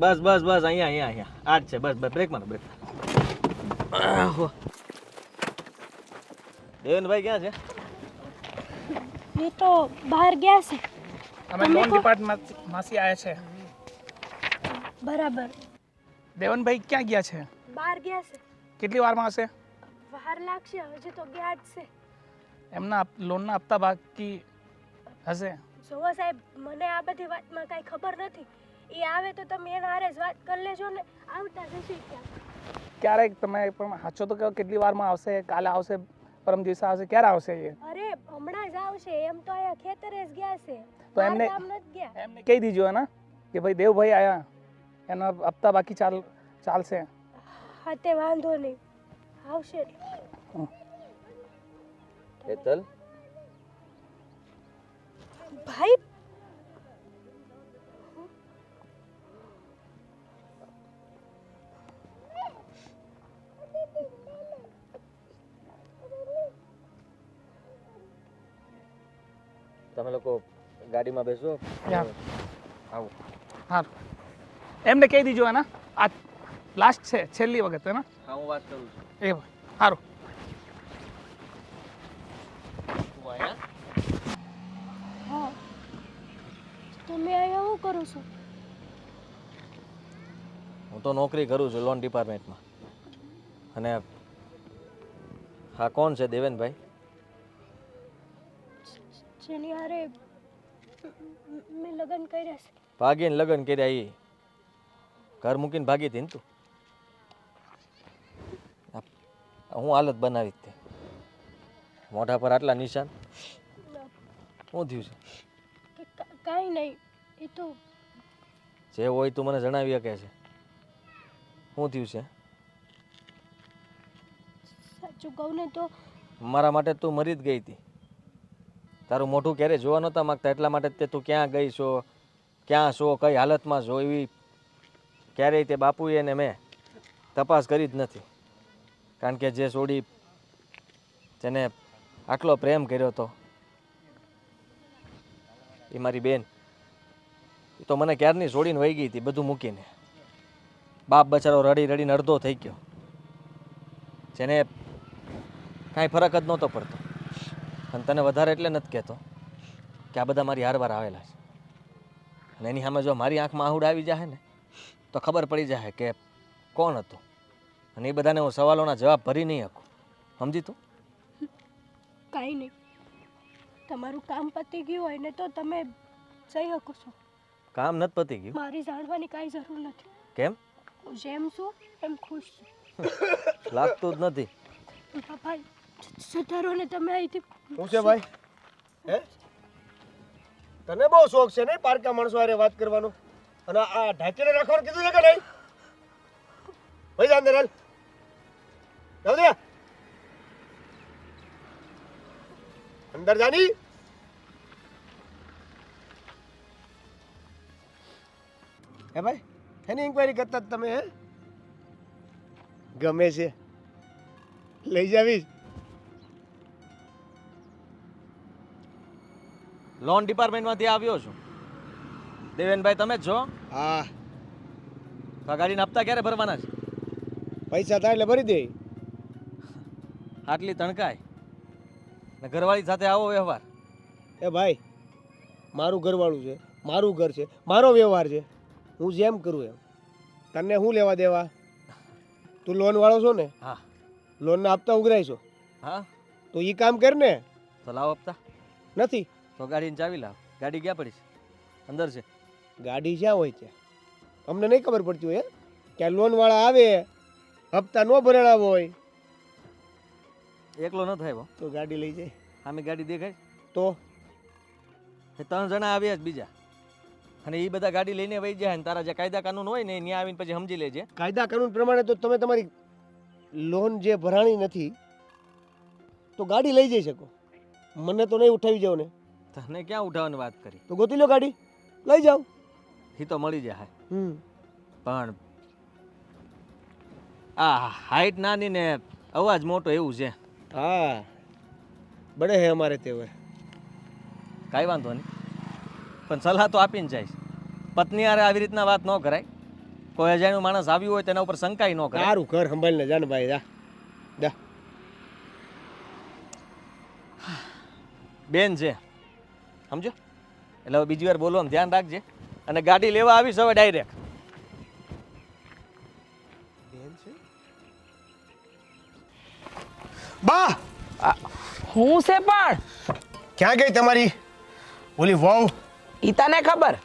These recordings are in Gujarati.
બસ બસ બસ અહીંયા અહીંયા અહીંયા આ જ છે. બસ બસ બ્રેક મારો બ્રેક. દેવનભાઈ ક્યાં છે? એ તો બહાર ગયા છે. અમે લોન ડિપાર્ટમેન્ટમાંથી આવ્યા છે. બરાબર. દેવનભાઈ ક્યાં ગયા છે? બહાર ગયા છે. કેટલી વારમાં આવશે? વાર લાગશે, હજી તો ગયા જ છે. એમના લોનના હપ્તા બાકી હશે. જોવો સાહેબ, મને આ બધી વાતમાં કાંઈ ખબર નથી. એ આવે તો તમે એના હારે જ વાત કરી લેજો ને. આવતા જશે ક્યાં? ક્યારેક તમે પણ સાચો તો કહો, કેટલી વારમાં આવશે? કાલે આવશે, પરમ દિવસે આવશે, ક્યારે આવશે એ? અરે હમણાં જ આવશે. એમ તો અહીંયા ખેતરે જ ગયા છે. તો એમને કામ નથી ગયા. એમને કહી દીજો ને કે ભાઈ દેવભાઈ આયા, એના હપ્તા બાકી ચાલશે. હા તે વાંધો નહીં, આવશે. હેતલ ભાઈ તમે લોકો ગાડીમાં બેસો. આવો. હા, એમને કહી દીજો ને આ લાસ્ટ છે, છેલ્લી વખત હે ને. હા હું વાત કરું છું. એ સારું. હા, તમે અહીંયા શું કરો છો? હું તો નોકરી કરું છું લોન ડિપાર્ટમેન્ટમાં. અને હા કોણ છે? દેવેનભાઈ જેની હારે મેં લગ્ન કર્યા છે. ભાગીને લગ્ન કર્યા એ ઘર મૂકીને ભાગી હતી ને તું? હું હાલત બનાવી તે મોઢા પર આટલા નિશાન શું થયું છે? કાંઈ નહીં, એ તો જે હોય તું મને જણાવી શકે છે. શું થયું છે? સાચું કહું ને તો મારા માટે તું મરી જ ગઈ હતી. તારું મોઢું ક્યારે જોવા નહોતા માગતા, એટલા માટે તે તું ક્યાં ગઈ છો, ક્યાં છો, કઈ હાલતમાં છો, એવી ક્યારેય તે બાપુએ ને મેં તપાસ કરી જ નથી. કારણ કે જે છોડી જેને આટલો પ્રેમ કર્યો હતો એ મારી બેન, એ તો મને ક્યારની છોડીને વહી ગઈ હતી બધું મૂકીને. બાપ બચારો રડી રડીને અડધો થઈ ગયો, જેને કાંઈ ફરક જ નહોતો પડતો. અને તને વધારે એટલે નથી કહેતો કે આ બધા મારી હારવાર આવેલા છે. અને એની સામે જો મારી આંખમાં આહુડ આવી જાય ને તો ખબર પડી જાય કે કોણ હતું. અને એ બધાને હું સવાલોના જવાબ ભરી નહીં શકું. સમજી તું? કાંઈ નહીં, તમારું કામ પતી ગયું હોય ને તો તમે જઈ શકો છો. કામ નથી પતી ગયું? મારી જાણવાની કાંઈ જરૂર નથી. કેમ? હું જેમ છું એમ ખુશ છું. લાગતું જ નથી. પપ્પા સતારો ને તમે અહીંથી. શું છે ભાઈ? હે, તને બહુ શોખ છે નહીં પારકા માણસો હારે વાત કરવાનો? અને આ ઢાંકીને રાખવાનું કીધું છે કે નહીં? ભાઈ જા અંદર હાલ. જાવ દે અંદર જાની. હે ભાઈ, એની ઇન્ક્વાયરી કરતા જ તમે? હે, ગમે છે લઈ જાવીશ. લોન ડિપાર્ટમેન્ટમાંથી આવ્યો છું. દેવેનભાઈ તમે જ છો? હા, તો આ ગાડીના હપ્તા ક્યારે ભરવાના છે? પૈસા થાય એટલે ભરી દે. આટલી તણકાય ને ઘરવાળી સાથે આવો વ્યવહાર? એ ભાઈ, મારું ઘરવાળું છે, મારું ઘર છે, મારો વ્યવહાર છે. હું જેમ કરું એમ. તને શું લેવા દેવા? તું લોન વાળો છો ને? હા. લોનના હપ્તા ઉઘરાય છો હા તો એ કામ કર ને. તો લાવો હપ્તા. નથી તો ગાડીની ચાવી લાવ. ગાડી ક્યાં પડી છે? અંદર છે. ગાડી ક્યાં હોય ત્યાં? અમને નહીં ખબર પડતી હોય કે લોન વાળા આવે હપ્તા ન ભરેલા હોય એકલો ન થાય તો ગાડી લઈ જાય. આમે ગાડી દેખાય તો એ 3 જણા આવ્યા જ બીજા, અને એ બધા ગાડી લઈને વહી જાય. ને તારા જે કાયદા કાનૂન હોય ને ત્યાં આવીને પછી સમજી લેજે. કાયદા કાનૂન પ્રમાણે તો તમે તમારી લોન જે ભરાણી નથી તો ગાડી લઈ જઈ શકો. મને તો નહીં ઉઠાવી જાવ ને. તને ક્યાં ઉઠાવવાની વાત કરી? તો ગોતી લો ગાડી, લઈ જાઓ. એ તો મળી જાય. હમ પણ આ હાઈટ નાની ને અવાજ મોટો એવું છે. હા, બડે હે અમારે તેવર. કાંઈ વાંધો નહીં, પણ સલાહ તો આપીને જઈશ. પત્ની હારે આવી રીતના વાત ન કરાય. કોઈ અજાણ્યું માણસ આવ્યું હોય તેના ઉપર શંકાય ન કરે. તારું ઘર સંભાળીને જા ને ભાઈ, જા જા. બેન છે સમજો, એટલે હવે બીજી વાર બોલવાનું ધ્યાન રાખજે. અને ગાડી લેવા આવીશ હવે ડાયરેક્ટ. બા હું છે પણ ક્યાં ગઈ તમારી ઓલી વહુ? ઈ તને ખબર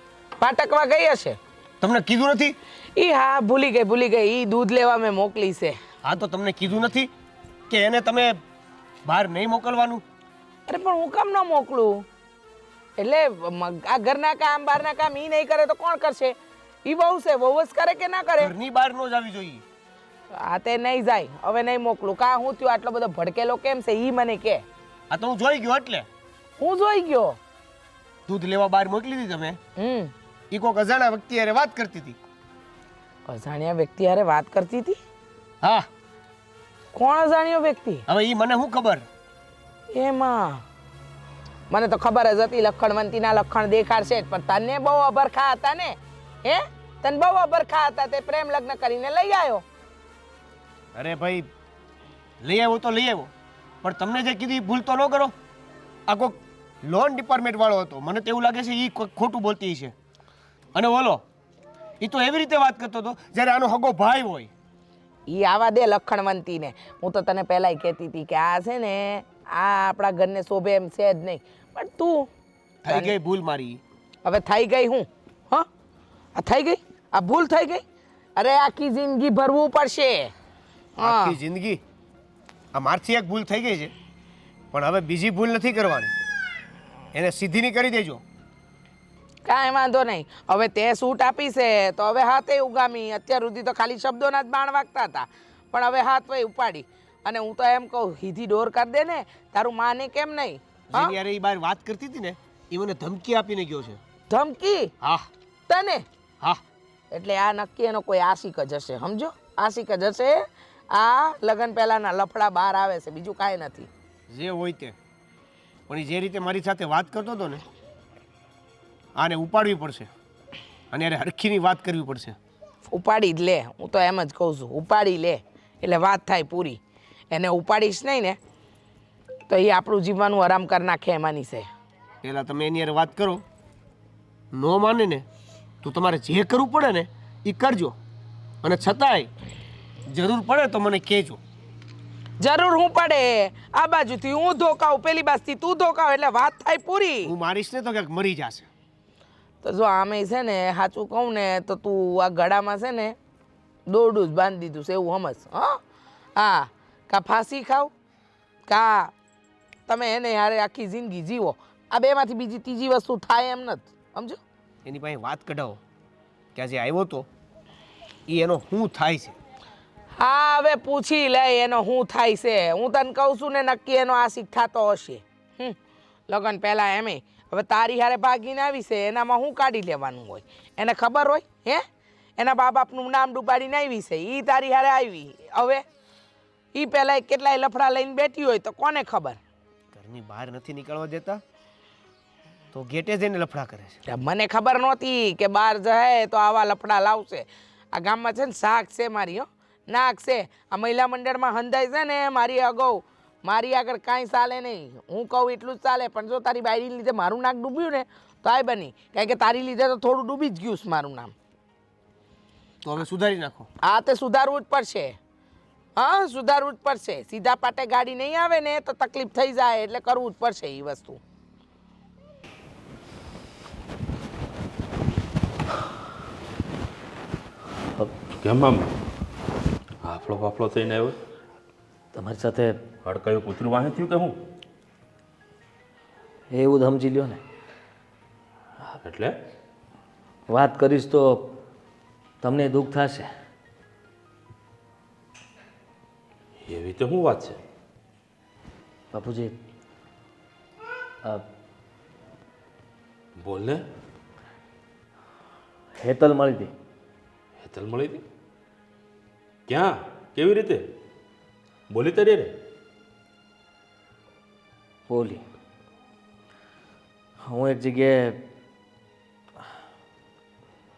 પાટકવા ગઈ હશે. તમને કીધું નથી? ઈ હા ભૂલી ગઈ ઈ દૂધ લેવા મેં મોકલી છે. હા તો તમને કીધું નથી કે એને તમે બહાર નહીં મોકલવાનું? અરે પણ હું કામ ન મોકલું? એટલે આ ઘરના કામ બહારના કામ ઈ નહીં કરે તો કોણ કરશે? ઈ બહુ છે, બહુ જ કરે કે ના કરે? ઘરની બહાર ન જ આવી જોઈએ. આ તે નહીં જાય, હવે નહીં મોકલું. કા હું થયું આટલો બધો ભડકેલો કેમ છે ઈ મને કે. આ તો હું જોઈ ગયો. એટલે હું જોઈ ગયો. દૂધ લેવા બહાર મોકલી હતી તમે, ઈ કોક અજાણ્યા વ્યક્તિ હારે વાત કરતી હતી. અજાણ્યા વ્યક્તિ હારે વાત કરતી હતી? હા. કોણ અજાણ્યો વ્યક્તિ? હવે ઈ મને શું ખબર? એમાં મને તો ખબર જ હતી લખણવંતીના લખણ દેખાડશે જ, પણ તને બહુ અભરખા હતા ને. હે, તને બહુ અભરખા હતા, તે પ્રેમ લગ્ન કરીને લઈ આવ્યો. અરે ભાઈ, લઈ આવ્યો તો લઈ આવ્યો, પણ તમને જે કીધું એ ભૂલ તો ન કરો. આ કોક લોન ડિપાર્ટમેન્ટ વાળો હતો, મને તો એવું લાગે છે એ ખોટું બોલતી છે. અને બોલો, એ તો એવી રીતે વાત કરતો હતો જ્યારે આનો હગો ભાઈ હોય. ઈ આવા દે લખણવંતીને. હું તો તને પહેલાય કહેતી હતી કે આ છે ને આ આપણા ઘરને શોભે એમ છે જ નહીં, પણ તું થઈ ગઈ ભૂલ મારી. હવે થઈ ગઈ હું? હા, આ થઈ ગઈ, આ ભૂલ થઈ ગઈ. અરે આખી જિંદગી ભરવું પડશે. આખી જિંદગી? આ મારથી એક ભૂલ થઈ ગઈ છે, પણ હવે બીજી ભૂલ નથી કરવાની. એને સીધીની કરી દેજો. કાંઈ વાંધો નહીં. હવે તે સૂટ આપી છે તો હવે હાથે ઉગામી. અત્યાર સુધી તો ખાલી શબ્દોના જ બાણ વાગતા હતા, પણ હવે હાથ વહી ઉપાડી. અને હું તો એમ કહું, સીધી ડોર કરી દે ને. તારું માને કેમ નહીં? જેની યારે એ બહાર વાત કરતી હતી ને, એ મને ધમકી આપીને ગયો છે. ધમકી? હા. તને? હા. એટલે આ નક્કી એનો કોઈ આશિક જ હશે, સમજો? આશિક જ હશે. આ લગ્ન પહેલાના લફડા બહાર આવે છે, બીજું કાંઈ નથી. જે હોય તે, પણ એ જે રીતે મારી સાથે વાત કરતો હતો ને, આને ઉપાડવી પડશે અને યારે હરખીની વાત કરવી પડશે. ઉપાડી જ લે, હું તો એમ જ કહું છું. ઉપાડી લે એટલે વાત થાય પૂરી. એને ઉપાડીશ નહીં ને તો એ આપણું જીવવાનું આરામ કરી નાખે એમાંની છે. પહેલાં તમે એની યારે વાત કરો. ન માને ને તો તમારે જે કરવું પડે ને એ કરજો, અને છતાંય જરૂર પડે તો મને કહેજો. જરૂર હું પડે, આ બાજુથી હું ધોકાવું, પેલી બાજુથી તું ધોકાવ, એટલે વાત થાય પૂરી. હું મારીશ ને તો ક્યાંક મરી જશે. તો જો આમે છે ને સાચું કહું ને તો તું આ ગળામાં છે ને દોરડું જ બાંધી દીધું છે એવું સમજ. હા, કા ફાંસી ખાવ કા તમે એને યારે આખી જિંદગી જીવો. આ બેમાંથી બીજી ત્રીજી વસ્તુ થાય એમ નથી, સમજો? એની પાસે વાત કઢાવો કે આજે આવ્યો તો એ એનો શું થાય છે. હા, હવે પૂછી લે એનો શું થાય છે. હું તને કહું છું ને નક્કી એનો આશિક થતો હશે. લગ્ન પહેલાં એમે હવે તારી હારે ભાગીને આવી છે, એનામાં શું કાઢી લેવાનું હોય? એને ખબર હોય? હે, એના બા બાપનું નામ ડૂબાડીને આવી છે, એ તારી હારે આવી. હવે એ પહેલાં કેટલાય લફડા લઈને બેઠી હોય તો કોને ખબર? ઘરની બહાર નથી નીકળવા દેતા તો ગેટે જઈને લફડા કરે છે. મને ખબર નહોતી કે બહાર જાય તો આવા લફડા લાવશે. આ ગામમાં છે ને શાક છે મારી, નાક છે. આ મહિલા મંડળમાં હંધાય છે ને મારી અગાઉ, મારી આગળ કાંઈ ચાલે નહીં. હું કહું એટલું જ ચાલે, પણ જો તારી બાયરી લીધે મારું નાક ડૂબ્યું ને તો આય બની, કારણ કે તારી લીધે તો થોડું ડૂબી જ ગયું છે મારું નામ. તો હવે સુધારી નાખો. આ તે સુધારવું જ પડશે. હા, સુધારવું જ પડશે. સીધા પાટે ગાડી નહીં આવે ને તો તકલીફ થઈ જાય, એટલે કરવું જ પડશે એ વસ્તુ. કેમ આમ હાફળો ફાફળો થઈને આવ્યો? તમારી સાથે હડકાયું કૂતરું વાહે થયું કે હું? એવું જ સમજી લ્યો ને. એટલે વાત કરીશ તો તમને દુઃખ થશે. એવી તો શું વાત છે? બાપુજી, બોલ ને. હેતલ મળી હતી. હેતલ મળી હતી? ક્યાં? કેવી રીતે? બોલી તારી રે? બોલી. હું એક જગ્યાએ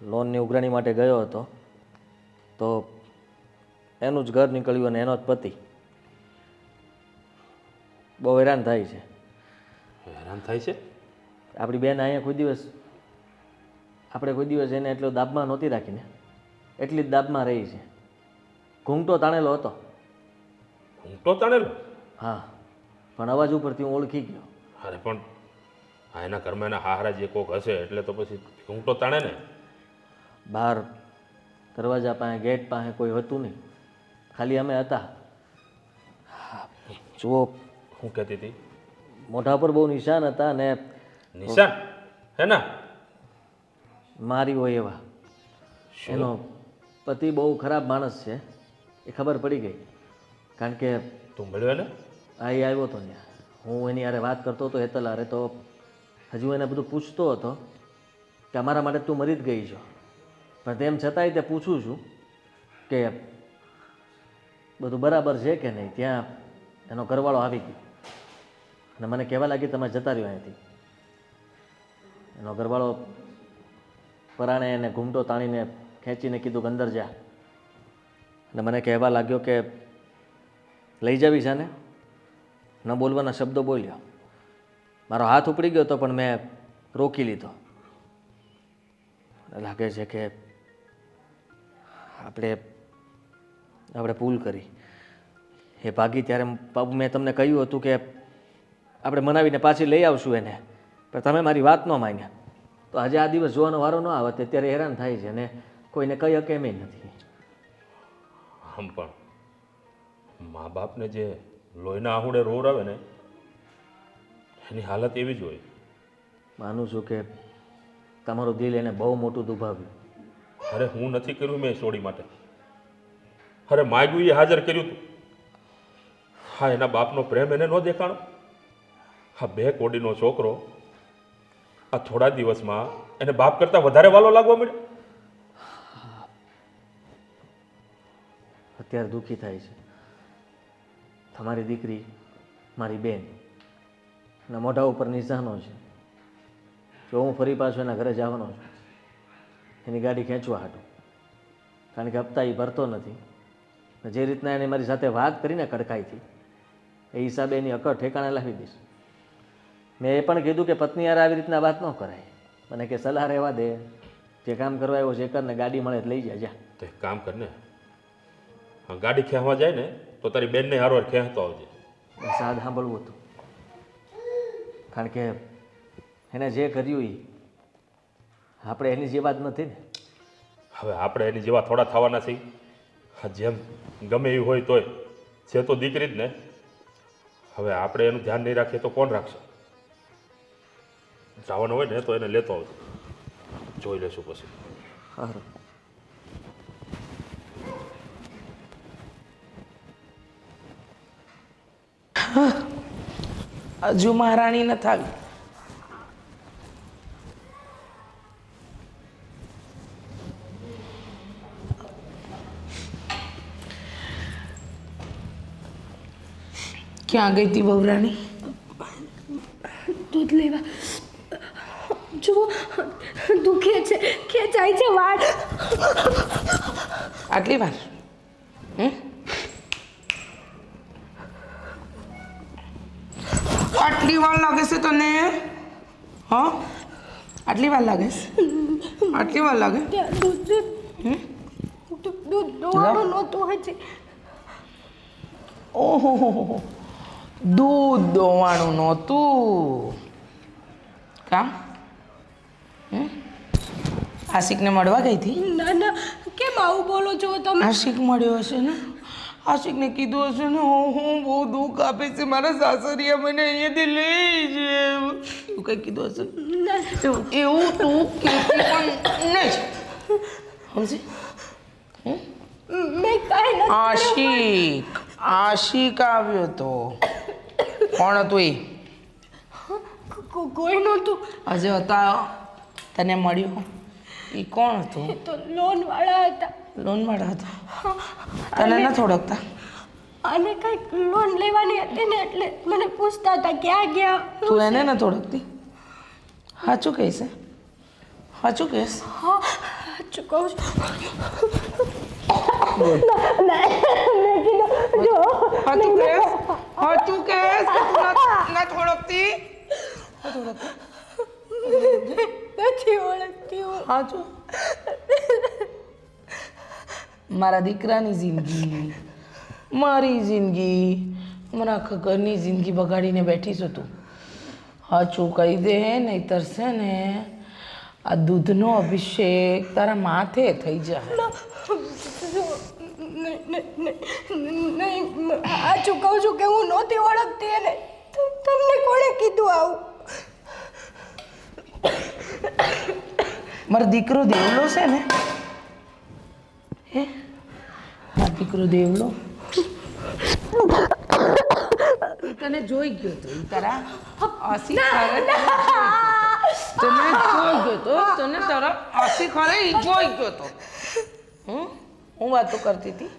લોનની ઉઘરાણી માટે ગયો હતો. તો એનું જ ઘર નીકળ્યું અને એનો જ પતિ. બહુ હેરાન થાય છે. હેરાન થાય છે? આપણી બેન અહીંયા કોઈ દિવસ એને એટલો દાબમાં નહોતી રાખીને, એટલી જ દાબમાં રહી છે. ઘૂંઘટો તાણેલો હતો. ઘૂંટો તાણેલો? હા, પણ અવાજ ઉપરથી હું ઓળખી ગયો. અરે પણ આ એના ઘરમાં એના હારા જે કોક હશે એટલે તો પછી ઘૂંટો તાણે ને. બહાર દરવાજા પાસે, ગેટ પાસે કોઈ હતું નહીં, ખાલી અમે હતા. જુઓ, શું કહેતી હતી? મોઢા પર બહુ નિશાન હતા અને નિશાન? હેના? મારી હોય એવા. એનો પતિ બહુ ખરાબ માણસ છે એ ખબર પડી ગઈ. કારણ કે તું મળ્યો એને? આ એ આવ્યો હતો ત્યાં. હું એની હારે વાત કરતો હતો હેતલ હારે, તો હજુ એને બધું પૂછતો હતો કે અમારા માટે તું મરી જ ગઈ છો. પણ તેમ છતાંય તે પૂછું છું કે બધું બરાબર છે કે નહીં. ત્યાં એનો ઘરવાળો આવી ગયો અને મને કહેવા લાગી તમે જતા રહ્યો અહીંથી. એનો ઘરવાળો પરાણે એને ઘૂમટો તાણીને ખેંચીને કીધું કે અંદર જા. અને મને કહેવા લાગ્યો કે લઈ જાવી છે ને, ન બોલવાના શબ્દો બોલ્યો. મારો હાથ ઉપડી ગયો હતો પણ મેં રોકી લીધો. લાગે છે કે આપણે ભૂલ કરી. એ ભાગી ત્યારે મેં તમને કહ્યું હતું કે આપણે મનાવીને પાછી લઈ આવશું એને, પણ તમે મારી વાત ન માન્યા. તો આજે આ દિવસ જોવાનો વારો ન આવે ત્યારે હેરાન થાય છે અને કોઈને કહી શકે એમ નથી. આમ પણ મા બાપને જે લોહીના આહુડે રોવરાવે ને એની હાલત એવી જ હોય. માનું છું કે તમારું દિલ એને બહુ મોટું દુભાવ્યું. અરે હું નથી કર્યું મેં સોડી માટે. અરે માગ્યું એ હાજર કર્યું તું. હા, એના બાપનો પ્રેમ એને ન દેખાણો. હા, 2 કોડીનો છોકરો આ થોડા દિવસમાં એને બાપ કરતાં વધારે વાલો લાગવા મળ્યો. અત્યારે દુઃખી થાય છે. તમારી દીકરી, મારી બેન ના મોઢા ઉપર નિશાનો છે. જો હું ફરી પાછો એના ઘરે જવાનો છું એની ગાડી ખેંચવા હાટું, કારણ કે હપ્તા એ ભરતો નથી. જે રીતના એને મારી સાથે વાત કરીને કડકાઈથી એ હિસાબે એની અકડ ઠેકાણે લાવી દઈશ. મેં એ પણ કીધું કે પત્ની યાર આવી રીતના વાત ન કરાય. મને કે સલાહ રહેવા દે, જે કામ કરવા આવ્યો છે એ કરને, ગાડી મળે લઈ જાય જા. તો એક કામ કરને, હા, ગાડી ખેંચવા જાય ને તો તારી બેનને હારવાર ખેંચતો આવજે. બસ આ સાંભળવું હતું, કારણ કે એને જે કર્યું એ આપણે એની જે વાત નથી ને. હવે આપણે એની જેવા થોડા થવાના છીએ? હા, જેમ ગમે એવું હોય તોય છે તો દીકરી જ ને. હવે આપણે એનું ધ્યાન નહીં રાખીએ તો કોણ રાખશે? જવાનું હોય ને તો એને લેતો આવજો, જોઈ લેશું પછી. સારું. હજુ મહારાણી ન થાવી. ક્યાં ગઈ હતી બહુરાણી? દૂધ લેવા. જુઓ, દુખે છે, ખેંચાય છે વાળ. આટલી વાર? આટલી વાર લાગે છે તને? હા, આટલી વાર લાગે છે? આટલી વાર લાગે? દૂધ દોવાનું નહોતું હજી. ઓહો, દૂધ દોવાનું નહોતું. કામ આશિકને મળવા ગઈ હતી? ના ના, કેમ આવું બોલો છો તમે? આશિક મળ્યો હશે ને? આશિકને કીધું હશે ને હું બહુ દુઃખ આપે છે, મારા સાસરિયા મને અહીંયાથી લઈ જાય એવું કંઈ કીધું હશે? એવું તું કહેતી પણ નહીં સમજી? મેં કાંઈ નથી. આશિક આવ્યો તો. કોણ હતું એ? કોઈ નહોતું. હજે હતા તને મળ્યો એ કોણ હતું? તો લોન વાળા હતા. લોન વાળા હતા? તને નથી ઓળખતા? અને કંઈક લોન લેવાની હતી ને એટલે મને પૂછતા હતા ક્યાં ગયા. તું એને નથી ઓળખતી? સાચું કહીશ? સાચું કહીશ? હા, સાચું કહું છું હાચું કહેસ હાચું કહેસ કે તું નથી ઓળખતી નથી ઓળખતી હું. હાચું મારા દીકરાની જિંદગી મારી જિંદગી મારા આખા ઘરની જિંદગી બગાડીને બેઠી છું તું હાચું કહી દે નહીંતર છે ને આ દૂધનો અભિષેક તારા માથે થઈ જાય નહીં સાચું કહું છું કે હું નહોતી ઓળખતી એને તમને કોણે કીધું આવું? મારો દીકરો દેવલો છે ને હે મારો દીકરો દેવલો ઈ તને જોઈ ગયો તો ઈ તારા આસી ખરે તને જોઈ ગયો તો તને તારા આસી ખરે ઈ જોઈ ગયો તો હું વાતો કરતી હતી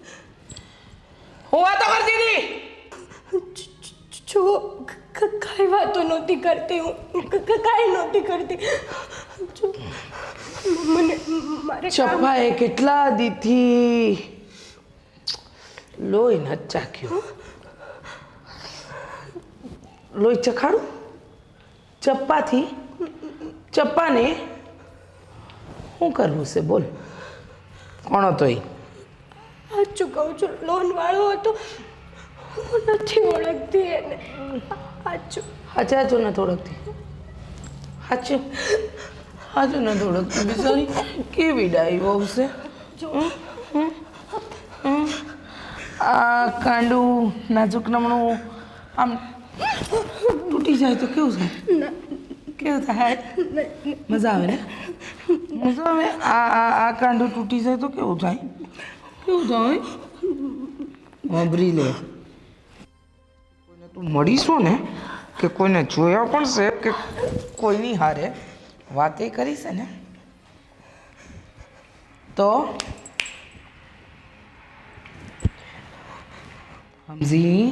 જો કાંઈ વાતો નહોતી કરતી હું કાંઈ નહોતી કરતી જો મને મારે ચપ્પાએ કેટલા દીથી લોહી નથી ચાખ્યું લોહી ચખાડું ચપ્પાને શું કરવું છે બોલ કોણ હતો એ સાચું કહું છું લોન વાળો હતો હું નથી ઓળખતી એને સાચું હાચું નથી ઓળખતી હાચું નથી ઓળખતી બિચારી કેવી ડાઈ બહુ છે આ કાંડું નાજુક નમણું આમ તૂટી જાય તો કેવું થાય મજા આવે ને મજા આવે આ કાંડું તૂટી જાય તો કેવું થાય વાંભરી લે કોઈને તું મળીશું ને કે કોઈને જોયા પણ છે કે કોઈની હારે વાતે કરી છે ને તો સમજી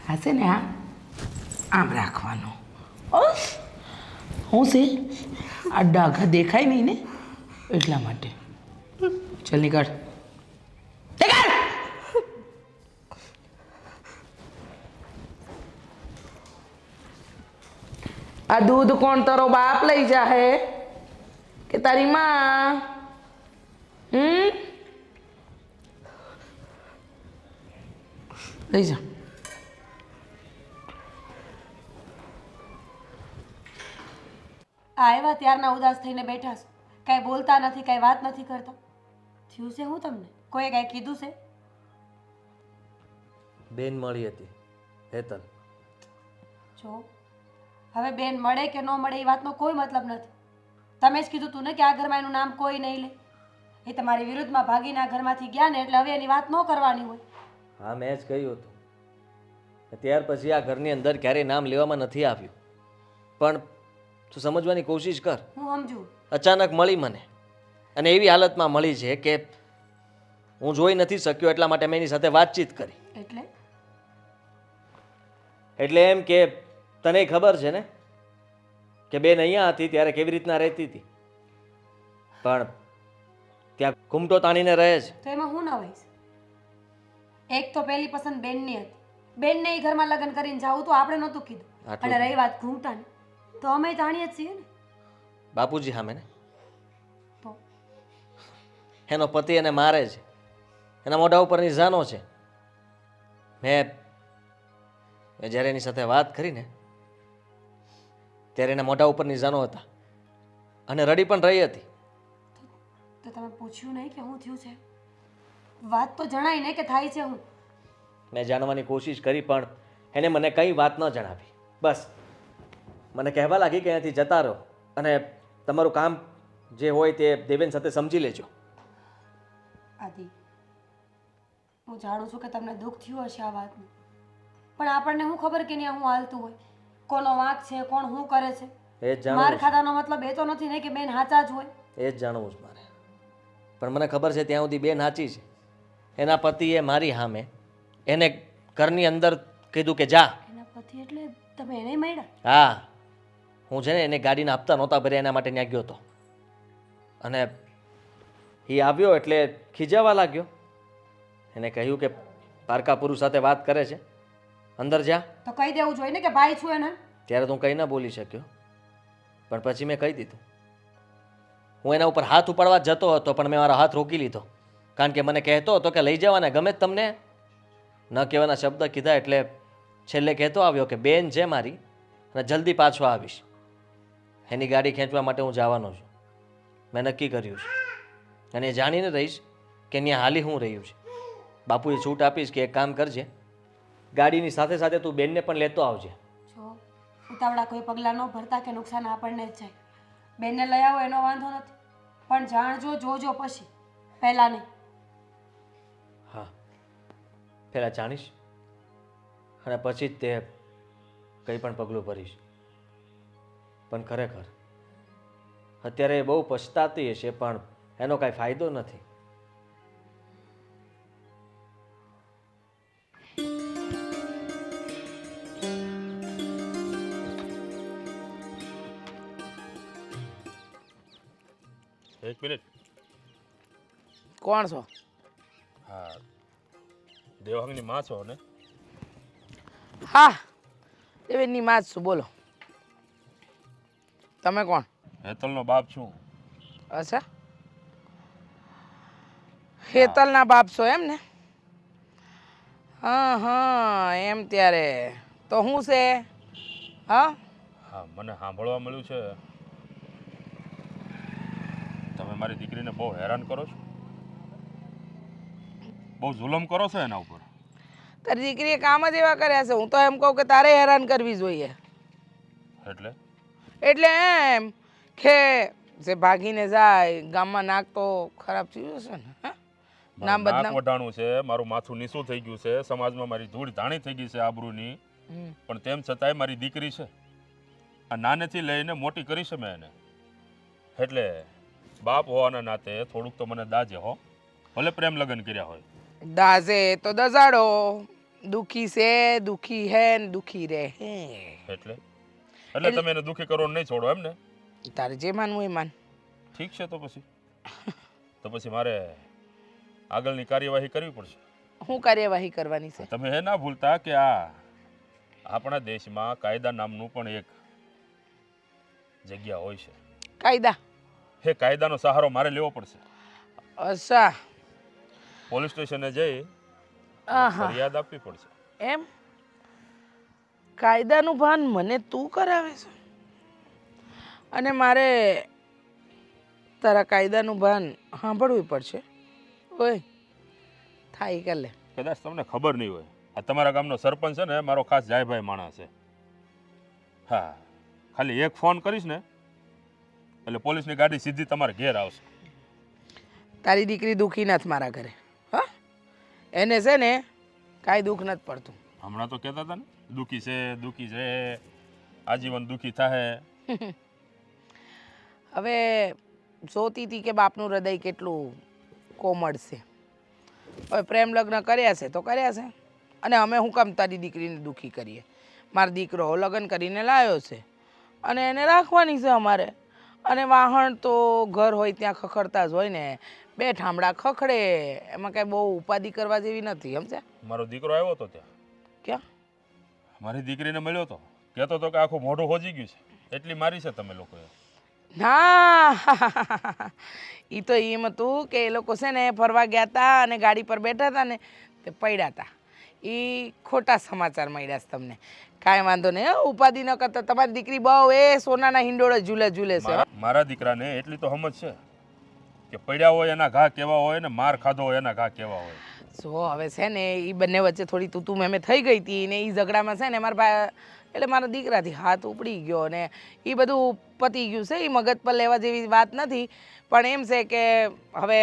આ છે ને આમ રાખવાનું હું છે આ ડાઘા દેખાય નહીં ને એટલા માટે ચાલ નીકળ આ દૂધ કોણ તારો બાપ લઈ જાહે કે તારી માં લઈ જા આવ્યા ત્યારના ઉદાસ થઈને બેઠા છો કાંઈ બોલતા નથી કાંઈ વાત નથી કરતા થયું છે હું તમને કોઈએ કાંઈ કીધું છે બેન મળી હતી હેતલ. જો હવે બેન મળે કે ન મળે એ વાતનો કોઈ મતલબ નથી તમે જ કીધું તું ને કે આ ઘરમાં એનું નામ કોઈ નહીં લે એ તમારી વિરુદ્ધમાં ભાગીને આ ઘરમાંથી ગયા ને એટલે હવે એની વાત ન કરવાની હોય. હા મેં જ કહ્યું હતું ત્યાર પછી આ ઘરની અંદર ક્યારેય નામ લેવામાં નથી આવ્યું પણ તું સમજવાની કોશિશ કર. હું સમજુ અચાનક મળી મને અને એવી હાલતમાં મળી છે કે હું જોઈ નથી શક્યો એટલા માટે મેં એની સાથે વાતચીત કરી. એટલે એમ કે તને ખબર છે ને કે બેન અહીંયા હતી ત્યારે કેવી રીતના રહેતી હતી પણ ત્યાં ઘૂમટો તાણીને રહે છે. તો એમાં હું ન હોઈશ એક તો પહેલી પસંદ બેનની હતી બેનને એ ઘરમાં લગ્ન કરીને જાવું તો આપણે નહોતું કીધું અને રહી વાત ઘૂમટાની તો અમે જાણીએ જ છીએ ને બાપુજી સામે ને તો એનો પતિ એને મારે છે એના મોઢા ઉપરની જાનો છે. મેં જ્યારે એની સાથે વાત કરીને ત્યારે એના મોઢા ઉપરની જાનો હતા અને રડી પણ રહી હતી. તો તમે પૂછ્યું નહીં કે શું થયું છે વાત તો જણાય ને કે થાય છે હું મેં જાણવાની કોશિશ કરી પણ એને મને કંઈ વાત ન જણાવી. બસ મને કહેવા લાગી કે અહીંયાથી જતા રહો અને તમારું કામ જે હોય તે દેવેન સાથે સમજી લેજો. આદિ હું જાણું છું કે તમને દુઃખ થયું હશે આ વાતનું પણ આપણને શું ખબર કે ત્યાં હું હાલતું હોય કોનો વાંક છે કોણ શું કરે છે. એ જ માર જાણવું ખાધાનો મતલબ એ તો નથી ને કે બેન હાચા જ હોય. એ જ જાણવું છે મારે પણ મને ખબર છે ત્યાં સુધી બેન સાચી છે. એના પતિએ મારી સામે એને ઘરની અંદર કીધું કે જા. એના પતિ એટલે તમે એને મળ્યા? હા હું છે ને એને ગાડીના હપ્તા નહોતા ભર્યા એના માટે ત્યાં ગયો હતો અને એ આવ્યો એટલે ખીજાવા લાગ્યો. એને કહ્યું કે પારકા પુરુષ સાથે વાત કરે છે, અંદર જા. તો કહી દેવું જોઈએ ને કે ભાઈ છું એને. ત્યારે તો હું કંઈ ન બોલી શક્યો, પણ પછી મેં કહી દીધું. હું એના ઉપર હાથ ઉપાડવા જ જતો હતો, પણ મેં મારો હાથ રોકી લીધો, કારણ કે મને કહેતો હતો કે લઈ જવાના ગમે જ તમને. ન કહેવાના શબ્દ કીધા એટલે છેલ્લે કહેતો આવ્યો કે બેન છે મારી અને જલ્દી પાછો આવીશ. એની ગાડી ખેંચવા માટે હું જવાનો છું. મેં નક્કી કર્યું છે અને એ જાણીને રહીશ કે ત્યાં હાલી હું રહ્યું છે. બાપુએ છૂટ આપીશ કે એક કામ કરજે, ગાડીની સાથે સાથે તું બેનને પણ લેતો આવજે. જો ઉતાવળા કોઈ પગલાં ન ભરતા કે નુકસાન આપણને જ જાય. બેનને લઈ આવો એનો વાંધો નથી, પણ જાણજો જોજો પછી, પહેલાં નહીં. હા, પહેલાં જાણીશ અને પછી જ તે કંઈ પણ પગલું ભરીશ. પણ ખરેખર અત્યારે એ બહુ પછતાતી હશે, પણ એનો કાંઈ ફાયદો નથી. એક મિનિટ. કોણ છો? હા, દેવાંગની માં છો ને? હા, દેવેનની માં જ છું. બોલો, તમે કોણ? હેતલનો બાપ છું. અચ્છા, હેતલના બાપ છો એમ ને? હા હા, એમ. ત્યારે તો શું છે? હા હા, મને સાંભળવા મળ્યું છે તમે મારી દીકરીને બહુ હેરાન કરો છો, બહુ જુલમ કરો છો એના ઉપર. તારી દીકરીએ કામ જ એવા કર્યા છે. હું તો એમ કહું કે તારે હેરાન કરવી જોઈએ. એટલે એમ કે જે ભાગીને જાય ગામમાં નાક તો ખરાબ થયું હશે ને. હા, નામ બદનામ વઢાણું છે, મારું માથું નીચું થઈ ગયું છે, સમાજમાં મારી ધૂળ ધાણી થઈ ગઈ છે આબરૂની. પણ તેમ છતાંય મારી દીકરી છે. આ નાનેથી લઈને મોટી કરી છે મેં એને. એટલે બાપ હોવાના નાતે થોડુંક તો મને દાજે હો, ભલે પ્રેમ લગ્ન કર્યા હોય. દાઝે તો દજાડો. દુખી છે, દુખી હે ને દુખી રહે. એટલે તમે એને દુખી કરો નહીં છોડો એમ ને? તારે જે માનવું એ માન. ઠીક છે, તો પછી મારે આગળની કાર્યવાહી કરવી પડશે. શું કાર્યવાહી કરવાની છે? તમે એ ના ભૂલતા કે આ આપણા દેશમાં કાયદા નામનું પણ એક જગ્યા હોય છે. કાયદા? એ કાયદાનો સહારો મારે લેવો પડશે. અચ્છા, પોલીસ સ્ટેશને જઈ ફરિયાદ આપવી પડશે. એમ? કાયદાનું ભાન મને તું કરાવે છે અને મારે તારા કાયદાનું ભાન સાંભળવું પડશે. ઓય થાય કે લે. કદાચ તમને ખબર નહીં હોય, આ તમારા ગામનો સરપંચ છે ને, મારો ખાસ જાયભાઈ માણસ છે. હા, ખાલી એક ફોન કરીશ ને એટલે પોલીસની ગાડી સીધી તમારે ઘેર આવશે. તારી દીકરી દુઃખી નથી મારા ઘરે. હા, એને છે ને કાંઈ દુઃખ નથી પડતું. હમણાં તો કહેતા હતા ને દુઃખી છે, આજીવન દુઃખી થાય. હવે જોતી હતી કે બાપનું હૃદય કેટલું કોમળ છે. હવે પ્રેમ લગ્ન કર્યા છે તો કર્યા છે, અને અમે શું કામ તારી દીકરીને દુઃખી કરીએ? મારો દીકરો લગ્ન કરીને લાવ્યો છે અને એને રાખવાની છે અમારે. અને વાહણ તો ઘર હોય ત્યાં ખખડતા જ હોય ને. બે ઠામડા ખખડે, એમાં કાંઈ બહુ ઉપાધિ કરવા જેવી નથી. સમજ્યા? મારો દીકરો આવ્યો હતો ત્યાં. ક્યાં? મારી દીકરીને મળ્યો હતો, કહેતો હતો કે આખું મોઢું હોજી ગયું છે, એટલી મારી છે તમે લોકોએ. ના, એ તો એમ હતું કે એ લોકો છે ને ફરવા ગયા હતા અને ગાડી પર બેઠા હતા ને તે પડ્યા હતા. એ ખોટા સમાચાર મળ્યા છે તમને. કાંઈ વાંધો નહીં, ઉપાધિ ન કરતા. તમારી દીકરી બહુ એ સોનાના હિંડોળે ઝૂલે છે. મારા દીકરાને એટલી તો સમજ છે કે પડ્યા હોય એના ઘા કેવા હોય ને માર ખાધો હોય એના ઘા કેવા હોય. જો હવે છે ને એ બંને વચ્ચે થોડી તું મેં થઈ ગઈ હતી ને એ ઝઘડામાં છે ને મારા ભાઈ એટલે મારા દીકરાથી હાથ ઉપડી ગયો ને એ બધું પતી ગયું છે. એ મગજ પર લેવા જેવી વાત નથી, પણ એમ છે કે હવે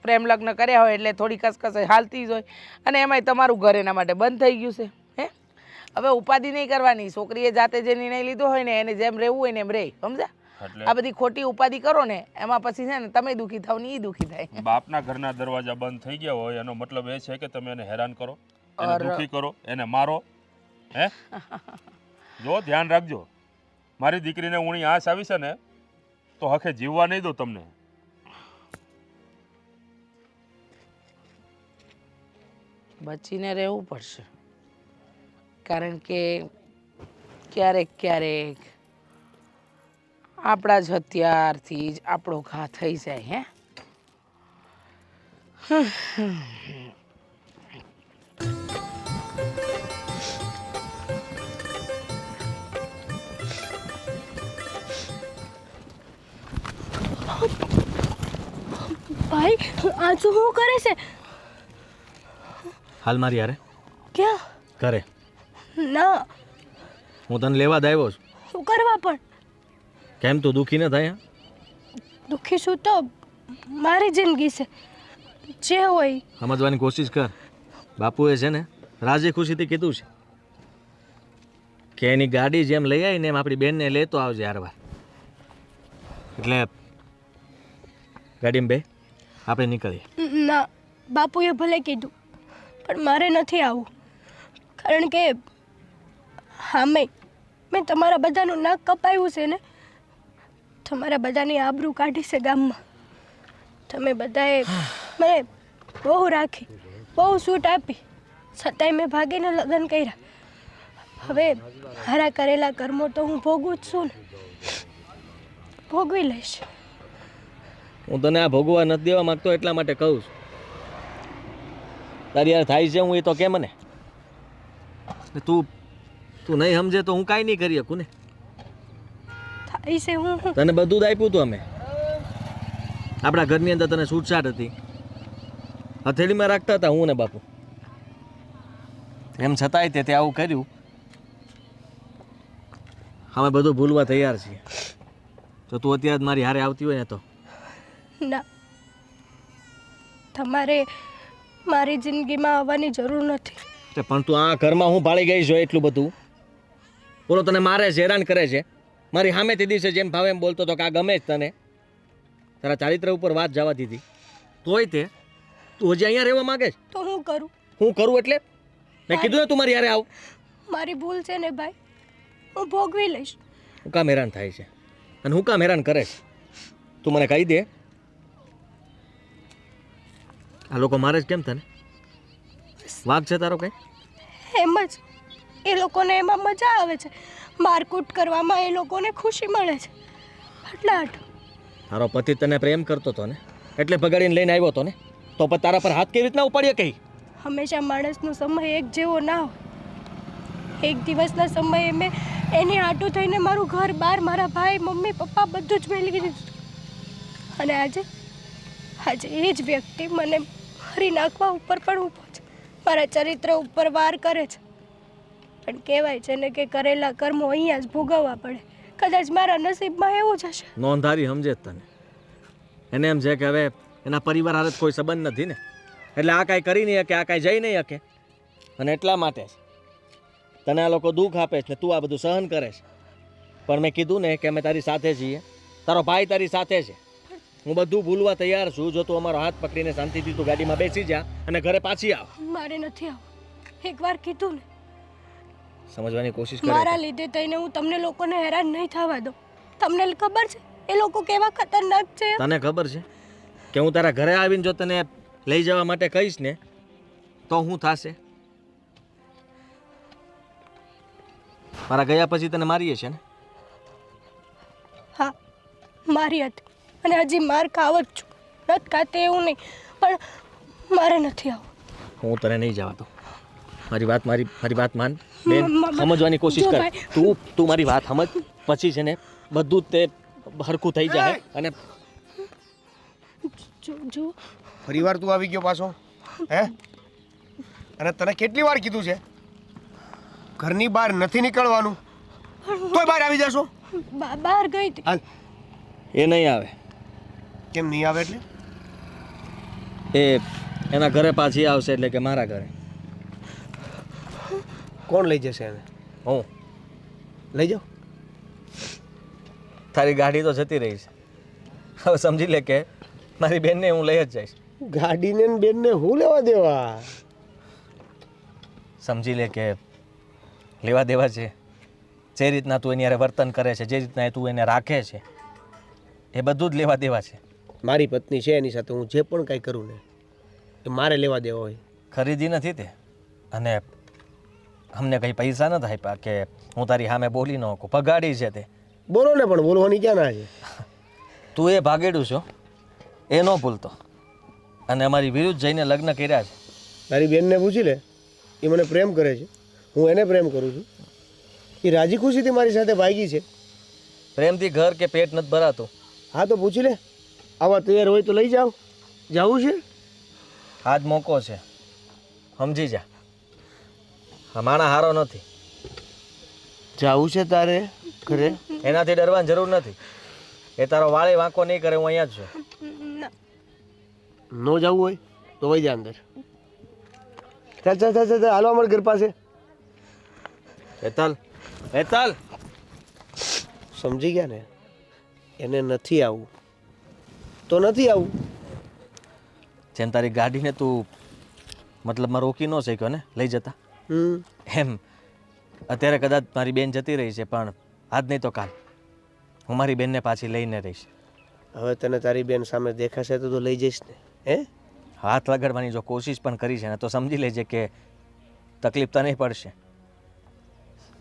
પ્રેમ લગ્ન કર્યા હોય એટલે થોડી કસકસ હાલતી જ હોય, અને એમાંય તમારું ઘર એના માટે બંધ થઈ ગયું છે. હે, હવે ઉપાધિ નહીં કરવાની. છોકરીએ જાતે જે નિર્ણય લીધો હોય ને એને જેમ રહેવું હોય ને એમ રહે. સમજ્યા? આ બધી ખોટી ઉપાધિ કરો ને એમાં પછી છે ને તમે દુઃખી થાવ ને એ દુઃખી થાય. બાપના ઘરના દરવાજા બંધ થઈ ગયા હોય એનો મતલબ એ છે કે તમે એને હેરાન કરો, એને દુઃખી કરો, એને મારો. હે, જો ધ્યાન રાખજો, મારી દીકરીને ઊણી આશ આવી છે ને તો હખે જીવવા નહીં દો તમને. બચીને રહેવું પડશે, કારણ કે ક્યારેક ક્યારેક આપણા જ હથિયારથી જ આપણો ઘા થઈ જાય. હે ભાઈ આ શું શું કરે છે? હાલ મારી યારે ક્યાં? ઘરે. ના, હું તને લેવા જ આવ્યો છું. શું કરવા પણ? કેમ તું દુઃખી ન થાય? દુઃખી છું તો મારી જિંદગી છે, જે હોય. સમજવાની કોશિશ કર. બાપુએ છે ને રાજી ખુશીથી કીધું છે કે એની ગાડી જેમ લઈ આવીને એમ આપણી બેનને લેતો આવજે હારવાર. એટલે ગાડીમાં બે આપણે નીકળીએ. ના, બાપુએ ભલે કીધું પણ મારે નથી આવવું, કારણ કે હા મેં તમારા બધાનું નાક કપાયું છે ને, તમારા બધાની આબરૂ કાઢી છે ગામમાં. તમે બધાએ મને બહુ રાખી, બહુ સૂટ આપી, છતાંય મેં ભાગીને લગ્ન કર્યા. હવે મારા કરેલા કર્મો તો હું ભોગવું જ છું ને, ભોગવી લઈશ. હું તને આ ભોગવા નથી દેવા માંગતો એટલા માટે કહું છું. તારી યાર થાય છે હું એ તો કે મને. તું નહીં સમજે તો હું કાંઈ નહીં કરી શકું ને. થાય છે હું તને બધું જ આપ્યું હતું અમે. આપણા ઘરની અંદર તને છૂટછાટ હતી, હથેળીમાં રાખતા હતા હું ને બાપુ. એમ છતાંય તે આવું કર્યું. અમે બધું ભૂલવા તૈયાર છીએ. તો તું અત્યારે મારી હારે આવતી હોય ને તો. ના, તમારે મારી જિંદગીમાં આવવાની જરૂર નથી. પણ તું આ ઘરમાં હું ભાળી ગઈ છો એટલું બધું. બોલો તને મારે છે, હેરાન કરે છે. મારી સામે તે દિવસે જેમ ભાવે એમ બોલતો હતો કે આ ગમે જ તને. તારા ચારિત્ર ઉપર વાત જવા દીધી તોય તે તું હજી અહીંયા રહેવા માંગે છે. તો હું કરું? હું કરું એટલે મેં કીધું ને તું મારી હારે આવ. મારી ભૂલ છે ને ભાઈ, હું ભોગવી લઈશ. હું કામ હેરાન થાય છે અને હું કામ હેરાન કરે છે તું મને કહી દે. આ લોકો મારે જ કેમ તને? વાગ છે તારો કઈ? એમ જ એ લોકોને એમાં મજા આવે છે, મારકૂટ કરવામાં એ લોકોને ખુશી મળે છે. આટલા તારો પતિ તને પ્રેમ કરતો હતો ને એટલે ભગાડીને લઈને આવ્યો હતો ને, તો પછી તારા પર હાથ કેવી રીતના ઉપાડ્યો કઈ? હંમેશા માણસનો સમય એક જેવો ના હોય. એક દિવસના સમયે મેં એની આટું થઈને મારું ઘર બહાર, મારા ભાઈ મમ્મી પપ્પા બધું જ મેળવી દીધું. અને આજે એ જ વ્યક્તિ મને મારી નાખવા ઉપર પણ ઊભો છે, મારા ચરિત્ર ઉપર વાર કરે છે. પણ કહેવાય છે ને કે કરેલા કર્મો અહીંયા જ ભોગવવા પડે. કદાચ મારા નસીબમાં એવું જ હશે. નોંધારી સમજે જ તને. એને એમ છે કે હવે એના પરિવાર હારે કોઈ સંબંધ નથી ને, એટલે આ કાંઈ કરી નહીં શકે, આ કાંઈ જઈ નહીં શકે. અને એટલા માટે જ તને આ લોકો દુઃખ આપે છે ને તું આ બધું સહન કરે છે. પણ મેં કીધું ને કે અમે તારી સાથે છીએ, તારો ભાઈ તારી સાથે છે. હું બધું ભૂલવા તૈયાર છું જો તું અમારો હાથ પકડીને શાંતિથી તું ગાડીમાં બેસી જા અને ઘરે પાછી આવ. મારે નથી આવું. એકવાર કીધું ને, સમજવાની કોશિશ કરે. મારા લીધે થઈને હું તમને લોકોને હેરાન નહીં થવા દઉં. તમને ખબર છે એ લોકો કેવા ખતરનાક છે? તને ખબર છે કે હું તારા ઘરે આવીને જો તને લઈ જવા માટે કહીશ ને તો શું થશે? મારા ગયા પછી તને મારીએ છે ને? હા, મારી હતી અને હજી માર ખાવ જ છું. નથી ખાતે એવું નહીં, પણ મારે નથી આવું. હું તને નહીં જવા દઉં. મારી વાત માન બેન. સમજવાની કોશિશ કર. તું મારી વાત સમજ, પછી છે ને બધું જ તે હરખું થઈ જાય. અને જો ફરીવાર તું આવી ગયો પાછો હે? અને તને કેટલી વાર કીધું છે ઘરની બહાર નથી નીકળવાનું, તોય બહાર આવી જશો? બહાર ગઈ હતી. એ નહીં આવે. કેમ નહીં આવે? એટલે એ એના ઘરે પાછી આવશે, એટલે કે મારા ઘરે. કોણ લઈ જશે એને? હું લઈ જાઓ. તારી ગાડી તો જતી રહી છે. હવે સમજી લે કે મારી બેનને હું લઈ જ જઈશ. ગાડીને ને બેનને હું લેવા દેવા? સમજી લે કે લેવા દેવા છે. જે રીતના તું એની હારે વર્તન કરે છે, જે રીતના તું એને રાખે છે, એ બધું જ લેવા દેવા છે. મારી પત્ની છે, એની સાથે હું જે પણ કાંઈ કરું ને એ મારે લેવા દેવા હોય. ખરીદી નથી તે, અને અમને કંઈ પૈસા નથી આપ્યા કે હું તારી સામે બોલી ન શકું. પગાડી છે તે. બોલો ને, પણ બોલવાની ક્યાં ના છે? તું એ ભાગેડું છો એ ન ભૂલતો, અને અમારી વિરુદ્ધ જઈને લગ્ન કર્યા છે. તારી બેનને પૂછી લે, એ મને પ્રેમ કરે છે, હું એને પ્રેમ કરું છું. એ રાજી ખુશીથી મારી સાથે ભાગી છે. પ્રેમથી ઘર કે પેટ નથી ભરાતું. હા તો પૂછી લે. આવા તૈયાર હોય તો લઈ જાઓ. જવું છે? આજ મોકો છે, સમજી જા. આ માણા હારો નથી. જવું છે તારે ઘરે? એનાથી ડરવાની જરૂર નથી. એ તારો વાળે વાંકો નહીં કરે, હું અહીંયા જ છું. ના ન જવું હોય તો વહી જા અંદર. ચાલ ચાલ ચાલ ચાલ, હાલો અમારા ઘર પાસે. હેતલ, હેતલ, સમજી ગયા ને? એને નથી આવવું તો નથી આવવું. જેમ તારી ગાડીને તું મતલબમાં રોકી ન શક્યો ને લઈ જતા, એમ અત્યારે કદાચ મારી બેન જતી રહી છે, પણ આજ નહીં તો કાલ હું મારી બેનને પાછી લઈને રહીશ. હવે તને તારી બેન સામે દેખાશે તો તું લઈ જઈશ ને? હે? હાથ લગાડવાની જો કોશિશ પણ કરી છે ને તો સમજી લેજે કે તકલીફ તો નહીં પડશે.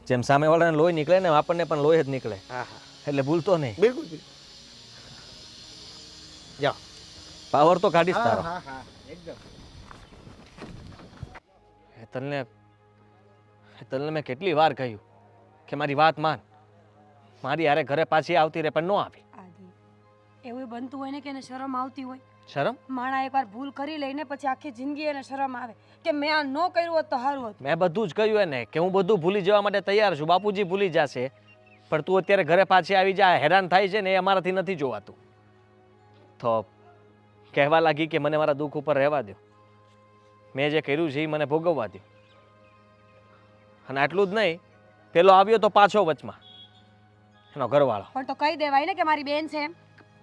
જેમ સામેવાળાને લોહી નીકળે ને આપણને પણ લોહી જ નીકળે. હા હા, એટલે ભૂલતો નહીં. બિલકુલ. જાઓ. પાવર તો કાઢીશ તારો. હા હા, એકદમ. હેતલને મેં કેટલી વાર કહ્યું કે મારી વાત માન, મારી હારે ઘરે પાછી આવતી રહે, પણ ન આવી. આદિ એવું બનતું હોય ને કે એને શરમ આવતી હોય. શરમ? માણા એકવાર ભૂલ કરી લઈને પછી આખી જિંદગી એને શરમ આવે કે મેં આ ન કર્યું હોત તો સારું હતું. મેં બધું જ કહ્યું એને કે હું બધું ભૂલી જવા માટે તૈયાર છું. બાપુજી ભૂલી જશે, પણ તું અત્યારે ઘરે પાછી આવી જા. હેરાન થાય છે ને એ અમારાથી નથી જોવાતું. તો કહેવા લાગી કે મને મારા દુઃખ ઉપર રહેવા દો, મેં જે કર્યું છે એ મને ભોગવવા દો. અને આટલું જ નહીં, પેલો આવ્યો તો પાછો વચમાં, એનો ઘરવાળો. પણ તો કહી દેવાય ને કે મારી બેન છે એમ.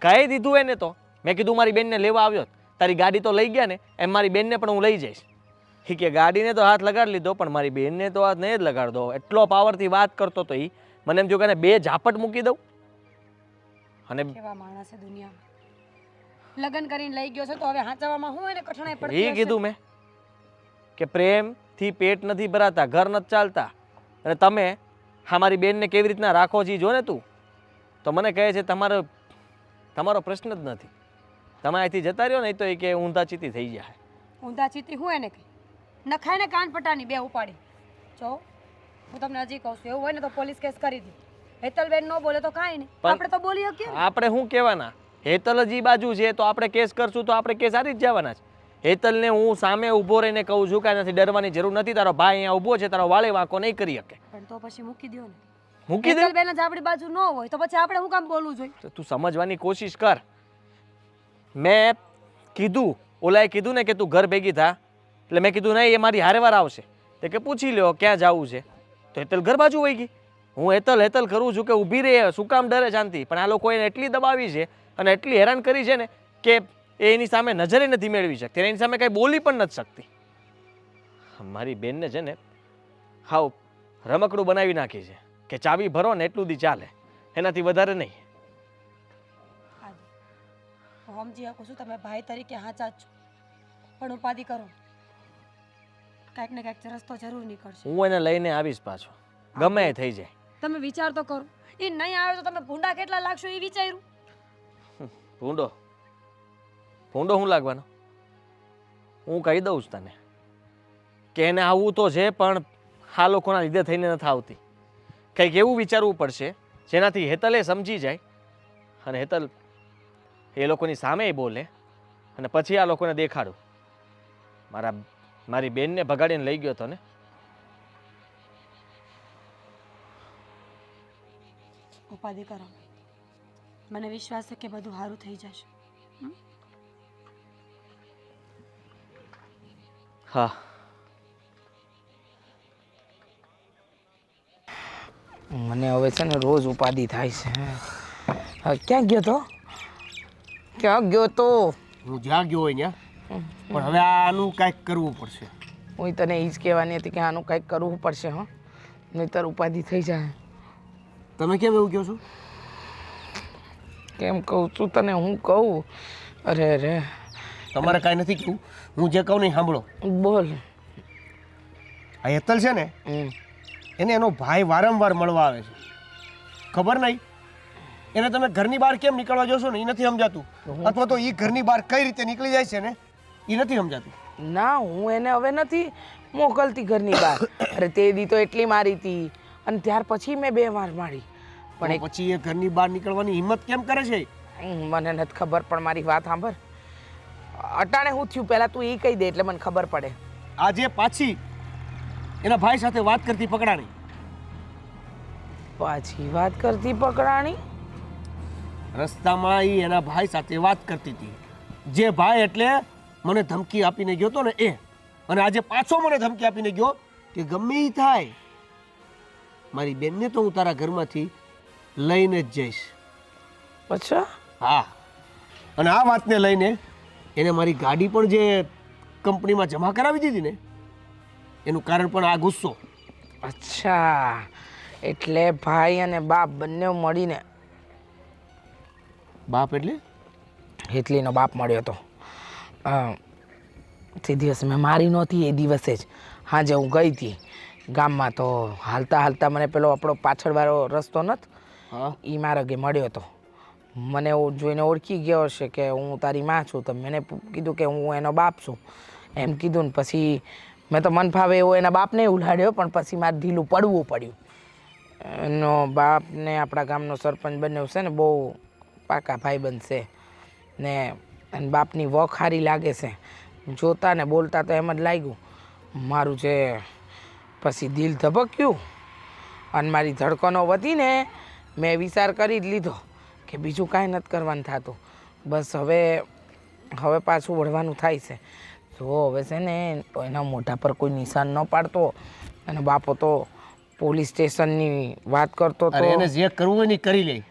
કહી દીધું એને તો. મેં કીધું મારી બેનને લેવા આવ્યો, તારી ગાડી તો લઈ ગયા ને, એમ મારી બેનને પણ હું લઈ જઈશ. એ કે ગાડીને તો હાથ લગાડી લીધો, પણ મારી બેનને તો હાથ નહીં જ લગાડ દો. એટલો પાવરથી વાત કરતો તો એ મને એમ થયું કે બે ઝાપટ મૂકી દઉં. અને કેવા માણસ છે દુનિયામાં. લગ્ન કરીને લઈ ગયો છે તો હવે હાંચવામાં હું એને કઠણાઈ પડતી એ હશે. કીધું મેં કે પ્રેમથી પેટ નથી ભરાતા, ઘર નથી ચાલતા. અને તમે હા મારી બેનને કેવી રીતના રાખો છો જો ને તું, તો મને કહે છે તમારો પ્રશ્ન જ નથી. તમે અહીંથી જતા રહ્યો ને તો એ કે ઊંધા ચીતી થઈ જાય. ઊંધા ચીતી હું એને કહી નખાય ને કાન પટાની બે ઉપાડી. જો હું તમને હજી કહું છું, એવું હોય ને તો પોલીસ કેસ કરી દે. હેતલબેન ન બોલે તો કાંઈ નહીં, પણ આપણે તો બોલી શકીએ ને. આપણે શું કહેવાના? હેતલ જ ઈ બાજુ છે તો આપણે કેસ કરશું તો આપણે કેસ હારી જ જવાના છે. હેતલને હું સામે ઊભો રહીને કહું છું કે નથી ડરવાની જરૂર નથી, તારો ભાઈ અહીંયા ઊભો છે, તારો વાળે વાંકો નહીં કરી શકે. પણ તો પછી મૂકી દો ને. મૂકી દે. હેતલબેન જ આપણી બાજુ ન હોય તો પછી આપણે શું કામ બોલવું જોઈએ? તો તું સમજવાની કોશિશ કર. મેં કીધું, ઓલાએ કીધું ને કે તું ઘર ભેગી થા, એટલે મેં કીધું નહીં એ મારી હારેવાર આવશે. તે કે પૂછી લ્યો ક્યાં જવું છે, તો હેતલ ઘર બાજુ વહી ગઈ. હું હેતલ કરું છું કે ઊભી રહે, શું કામ ડરે શાંતિ, પણ આ લોકો એને એટલી દબાવી છે અને એટલી હેરાન કરી છે ને કે એ એની સામે નજરે નથી મેળવી શકતી, એની સામે કાંઈ બોલી પણ નથી શકતી. મારી બેનને છે ને હાવ રમકડું બનાવી નાખી છે કે ચાવી ભરો ને એટલું દી ચાલે, એનાથી વધારે નહીં. હું સમજી શકું છું તમે ભાઈ તરીકે હાચા જ છો, પણ ઉપાધિ કરો, કાંઈક ને કાંઈક રસ્તો જરૂર નીકળશે. હું એને લઈને આવીશ પાછો, ગમે એ થઈ જાય. તમે વિચાર તો કરો, એ નહીં આવે તો તમે ભૂંડા કેટલા લાગશો એ વિચાર્યું? ભૂંડો શું લાગવાનો? હું કહી દઉં છું તને કે એને આવવું તો છે, પણ આ લોકોના લીધે થઈને નથી આવતી. કંઈક એવું વિચારવું પડશે જેનાથી હેતલે સમજી જાય અને હેતલ એ લોકોની સામે બોલે અને પછી આ લોકોને દેખાડું. મારી બેનને ભગાડીને લઈ ગયો હતો ને. ઉપાધિ કરો, મને વિશ્વાસ છે કે બધું સારું થઈ જશે. હા, મને હવે છે ને રોજ ઉપાધિ થાય છે. હા, ક્યાં ગયો તો? હું જ્યાં ગયો હોય ત્યાં, પણ હવે આનું કાંઈક કરવું પડશે. હું તને એ જ કહેવાની હતી કે આનું કંઈક કરવું પડશે. હં, નહીંતર ઉપાધિ થઈ જાય. તમે કેમ એવું કહો છો? કેમ કહું છું તને? હું કહું, અરે તમારે કાંઈ નથી કહેવું, હું જે કહું નહીં સાંભળો. બોલ. આ હેતલ છે ને, હમ. એને એનો ભાઈ વારંવાર મળવા આવે છે. ખબર નહીં એને તમે ઘરની બહાર કેમ નીકળવા જોશો ને એ નથી સમજાતું, અથવા તો એ ઘરની બહાર કઈ રીતે નીકળી જાય છે ને એ નથી સમજાતું. ના, હું એને હવે નથી મોકલતી ઘરની બહાર. અરે તે દી તો એટલી મારી હતી અને ત્યાર પછી મેં 2 વાર મારી. પણ પછી એ ઘરની બહાર નીકળવાની હિંમત કેમ કરે છે? મને નથી ખબર, પણ મારી વાત સાંભળ. અટાણે હું થયું પહેલાં તું એ કહી દે એટલે મને ખબર પડે. આજે પાછી એના ભાઈ સાથે વાત કરતી પકડાણી. પાછી વાત કરતી પકડાણી? રસ્તામાં એ એના ભાઈ સાથે વાત કરતી હતી. જે ભાઈ એટલે મને ધમકી આપીને ગયો તો ને એ, અને આજે પાછો મને ધમકી આપીને ગયો કે ગમે એ થાય મારી બેનને તો હું તારા ઘરમાંથી લઈને જ જઈશ. અચ્છા? હા, અને આ વાતને લઈને એને મારી ગાડી પણ જે કંપનીમાં જમા કરાવી દીધી ને એનું કારણ પણ આ ગુસ્સો. અચ્છા, એટલે ભાઈ અને બાપ બંને મળીને. બાપ એટલે? હેતલીનો બાપ મળ્યો હતો. તે દિવસે મેં મારી નહોતી, એ દિવસે જ હાજે હું ગઈ હતી ગામમાં. તો હાલતા હાલતા મને પેલો આપણો પાછળવાળો રસ્તો નથી, હા, એ માર્ગે મળ્યો હતો. મને જોઈને ઓળખી ગયો હશે કે હું તારી માં છું. તો મેં કીધું કે હું એનો બાપ છું એમ કીધું ને પછી મેં તો મન ફાવે એવો એના બાપને ઉલાડ્યો, પણ પછી મારે ઢીલું પડવું પડ્યું. એનો બાપ ને આપણા ગામનો સરપંચ બન્યો છે ને, બહુ પાકા ભાઈબંધ છે ને, અને બાપની વખ સારી લાગે છે. જોતા ને બોલતા તો એમ જ લાગ્યું. મારું જે પછી દિલ ધબક્યું અને મારી ધડકનો વધીને મેં વિચાર કરી જ લીધો કે બીજું કાંઈ નથી કરવાનું થતું. બસ હવે પાછું વળવાનું થાય છે. જો હવે છે ને એના મોઢા પર કોઈ નિશાન ન પાડતો. અને બાપો તો પોલીસ સ્ટેશનની વાત કરતો તો. એને જે કરવું હોય ને કરી લે.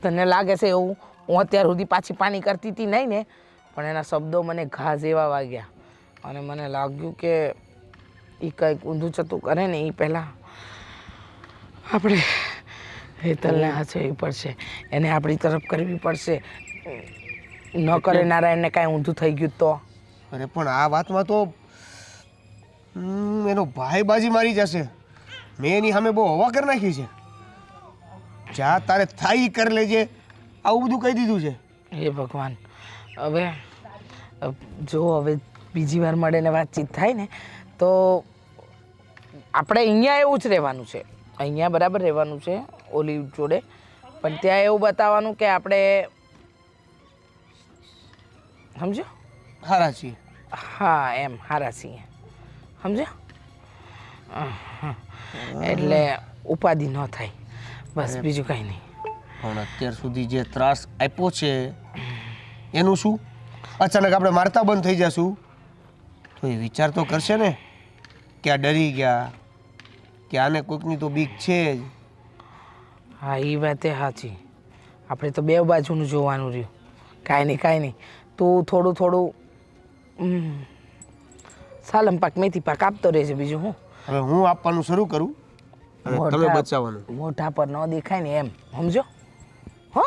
તને લાગે છે એવું? હું અત્યાર સુધી પાછી પાણી કરતી હતી નહીં ને, પણ એના શબ્દો મને ઘા જેવા વાગ્યા અને મને લાગ્યું કે એ કંઈક ઊંધું ચતું કરે ને એ પહેલાં આપણે હેતલને હાચવવી પડશે, એને આપણી તરફ કરવી પડશે. ન કરે નારાયણને કાંઈ ઊંધું થઈ ગયું તો. અરે પણ આ વાતમાં તો એનો ભાઈ બાજી મારી જશે. મેં એની સામે બહુ હવા કરી નાખી છે. જા તારે થાય કરી લેજે, આવું બધું કહી દીધું છે. હે ભગવાન, હવે હવે બીજી વાર મળે ને વાતચીત થાય ને તો આપણે અહીંયા એવું જ રહેવાનું છે. અહીંયા બરાબર રહેવાનું છે ઓલી જોડે, પણ ત્યાં એવું બતાવવાનું કે આપણે સમજો હારા છીએ. હા, એમ હારા છીએ, સમજો. એટલે ઉપાધિ ન થાય, બસ બીજું કાંઈ નહીં. પણ અત્યાર સુધી જે ત્રાસ આપ્યો છે એનું શું? અચાનક આપણે મારતા બંધ થઈ જશું તો એ વિચાર તો કરશે ને કે આ ડરી ગયા, કે આને કોઈકની તો બીક છે જ. હા, એ વાત એ સાચી. આપણે તો બે બાજુનું જોવાનું રહ્યું. કાંઈ નહીં. તું થોડું સાલમ પાક મેથી પાક આપતો રહેશે. બીજું હું હવે હું આપવાનું શરૂ કરું અને તમે બચાવવાનું. મોઢા પર ન દેખાય ને એમ, સમજો. હો,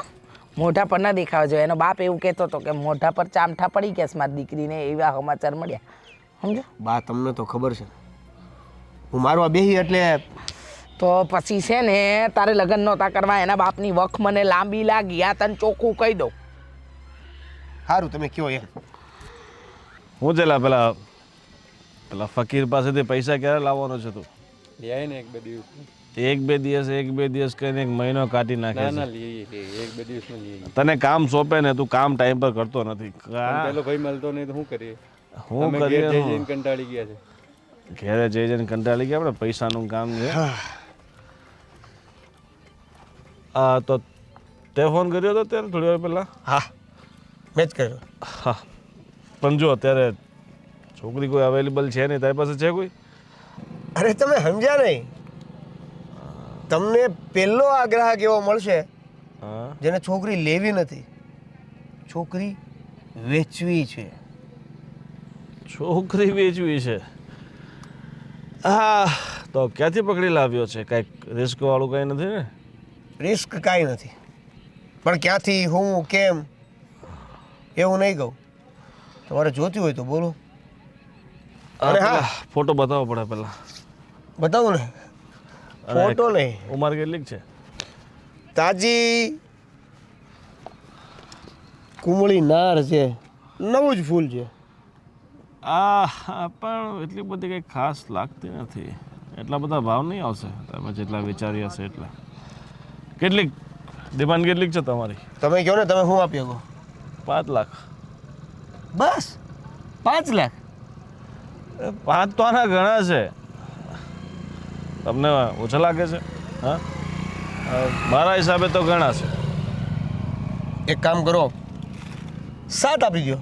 મોઢા પર ન દેખાવા જોઈએ. એનો બાપ એવું કહેતો હતો કે મોઢા પર ચામઠા પડી ગયા છે મારી દીકરીને, એવા સમાચાર મળ્યા, સમજો. બા તમને તો ખબર છે હું મારવા બેહી એટલે તો પછી છે ને તારે લગ્ન નહોતા કરવા, એના બાપની વખ મને લાંબી લાગી. આ તને ચોખ્ખું કહી દઉં. સારું તમે કયો એમ. હું ચેલા પેલા ફકીર પાસેથી પૈસા ક્યારે લાવવાનો છે તું? લે ને 1-2 દિવસ. 1-2 દિવસ કહીને 1 મહિનો કાઢી નાખે છે. ના લઈએ 1-2 દિવસમાં લઈએ. તને કામ સોંપે ને તું કામ ટાઈમ પર કરતો નથી. પેલો ભાઈ મળતો નહીં તો શું કરીએ? હું અમે કરીએ? ઘેર જઈને કંટાળી ગયા છે. ઘેરે જઈને કંટાળી ગયા. આપણે પૈસાનું કામ છે. હા, તો તે ફોન કર્યો હતો ત્યારે થોડી વાર પહેલા? હા, મેં જ કર્યો. હા, પણ જો અત્યારે છોકરી કોઈ અવેલેબલ છે નહીં. તારી પાસે છે કોઈ? અરે તમે સમજ્યા નહીં. તમને પહેલો આ ગ્રાહક એવો મળશે હા, જેને છોકરી લેવી નથી, છોકરી વેચવી છે. છોકરી વેચવી છે? હા, તો ક્યાંથી પકડી લાવ્યો છે? કાંઈક રિસ્ક વાળું કાંઈ નથી ને? રિસ્ક કાંઈ નથી, પણ ક્યાંથી હું કેમ એવું નહીં કહું. તમારે જોતી હોય તો બોલો. અને હા ફોટો બતાવવો પડે પહેલા. બતાવો ને. ફોટો નહીં, ઉંમર કેટલીક છે? તાજી કુમળી નાર છે, નવું જ ફૂલ છે. પણ એટલી બધી કંઈ ખાસ લાગતી નથી. એટલા બધા ભાવ નહીં આવશે તમે જેટલા વિચારી હશે એટલા. કેટલીક ડિમાન્ડ કેટલીક છે તમારી? તમે કહો ને, તમે શું આપી શકો? 5 લાખ. બસ 5 લાખ? 5 તો આના ઘણા છે. તમને ઓછા લાગે છે? હા, મારા હિસાબે તો ઘણા છે. એક કામ કરો, 7 આપી દો.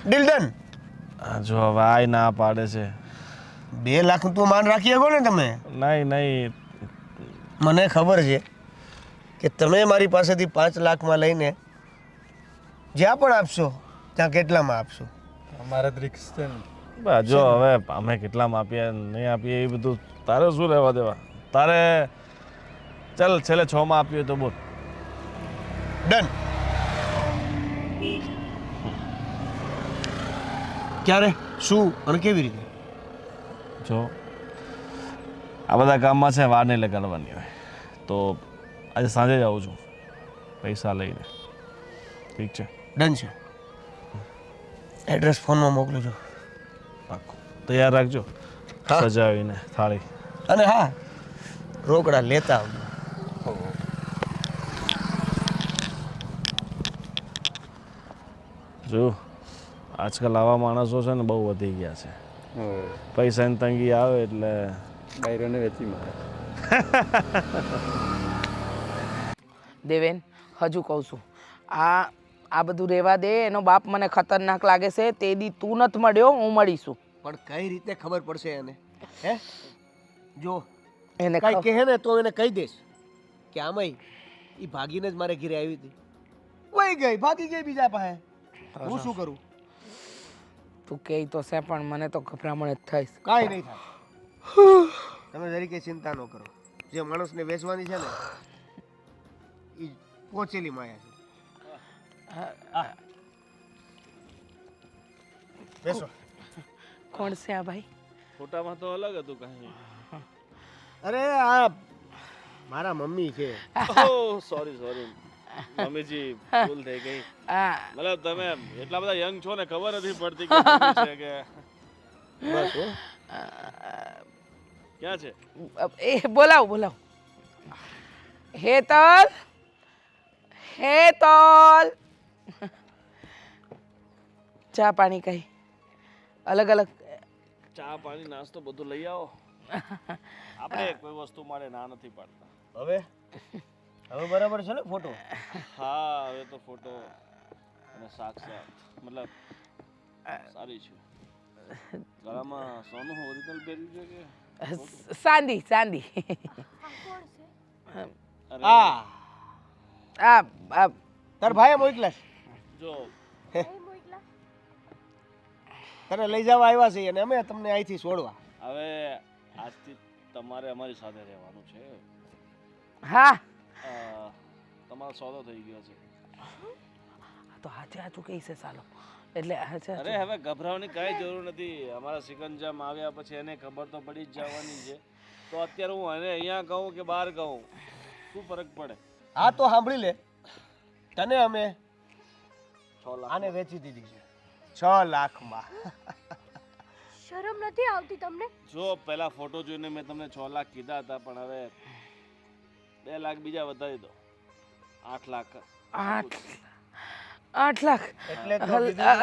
Deal done. જો હવે આ ના પાડે છે. 2 લાખ તો માન રાખી શકો ને તમે? નહીં. મને ખબર છે કે તમે મારી પાસેથી 5 લાખમાં લઈને જ્યાં પણ આપશો ત્યાં કેટલામાં આપશો? અમારે તો રિક્સ છે ને. જો હવે અમે કેટલામાં આપીએ નહીં આપીએ એ બધું તારે શું રહેવા દેવા. તારે ચાલ છેલ્લે 6માં આપીએ તો બોલ. ડન. ક્યારે, શું અને કેવી રીતે? જો આ બધા કામમાં છે વાર નહીં લગાડવાની હોય તો આજે સાંજે જ આવું છું પૈસા લઈને. ઠીક છે? ડન છે. એડ્રેસ ફોનમાં મોકલું છું. પાક્કું તૈયાર રાખજો. હા. સજાવીને થાળી. અને હા, રોકડા લેતા આવજો. જો આજકાલ આવા માણસો છે ને બહુ વધી ગયા છે. હવે પૈસાની તંગી આવે એટલે બાયરોને વેચી મારે. દેવેન હજુ કહું છું, આ બધું રહેવા દે. એનો બાપ મને ખતરનાક લાગે છે. તે દી તું નથી મળ્યો, હું મળીશું. પણ કઈ રીતે ખબર પડશે એને? હે, જો એને કઈ કહે ને તો એને કહી દઈશ કે આમાંય એ ભાગીને જ મારે ઘરે આવી હતી. વહી ગઈ, ભાગી ગઈ બીજા પાસે. હું શું કરું? તું કહે તો છે પણ મને તો ગભરામણ જ થઈશ. કાંઈ નહીં થાય. તમે જરી કઈ ચિંતા ન કરો. જે માણસને વેચવાની છે ને એ પહોંચેલી માયા છે. બેસો. કોણ છે આ ભાઈ? ફોટામાં તો અલગ હતું કાંઈ. અરે આ મારા મમ્મી છે. સોરી મમ્મીજી ભૂલ થઈ ગઈ. મતલબ તમે એટલા બધા યંગ છો ને ખબર નથી પડતી કે મમ્મી છે કે બસ હો. ક્યાં છે? એ બોલાવ. હેતલ. ચા પાણી કઈ અલગ અલગ? ચા પાણી નાસ્તો બધું લઈ આવો. આપણે કોઈ વસ્તુ માટે ના નથી પાડતા. હવે બરાબર છે ને ફોટો? હા હવે તો ફોટો અને સાક્ષાત મતલબ સારી છે. ગળામાં સોનું ઓરિજિનલ પહેર્યું છે કે ચાંદી? આ તાર ભાઈ મોકલા જો તને લઈ જવા આવ્યા છે અને અમે તમને અહીંથી છોડવા. હવે આજથી તમારે અમારી સાથે રહેવાનું છે. હા, તમારો સોદો થઈ ગયો છે. તો હાચું કઈ છે ચાલો. એટલે અરે હવે ગભરાવાની કાંઈ જરૂર નથી. અમારા સિકંજામાં આવ્યા પછી એને ખબર તો પડી જ જવાની છે. તો અત્યારે હું એને અહીંયા કહું કે બહાર કહું શું ફરક પડે? હા તો સાંભળી લે, તને અમે 6 લાખ આને વેચી દીધી છે 6 લાખમાં. શરમ નથી આવતી તમને? જો પહેલા ફોટો જોઈને મેં તમને 6 લાખ કીધા હતા પણ હવે 2 લાખ બીજા વધારી દો. 8 લાખ. 8 લાખ એટલે તો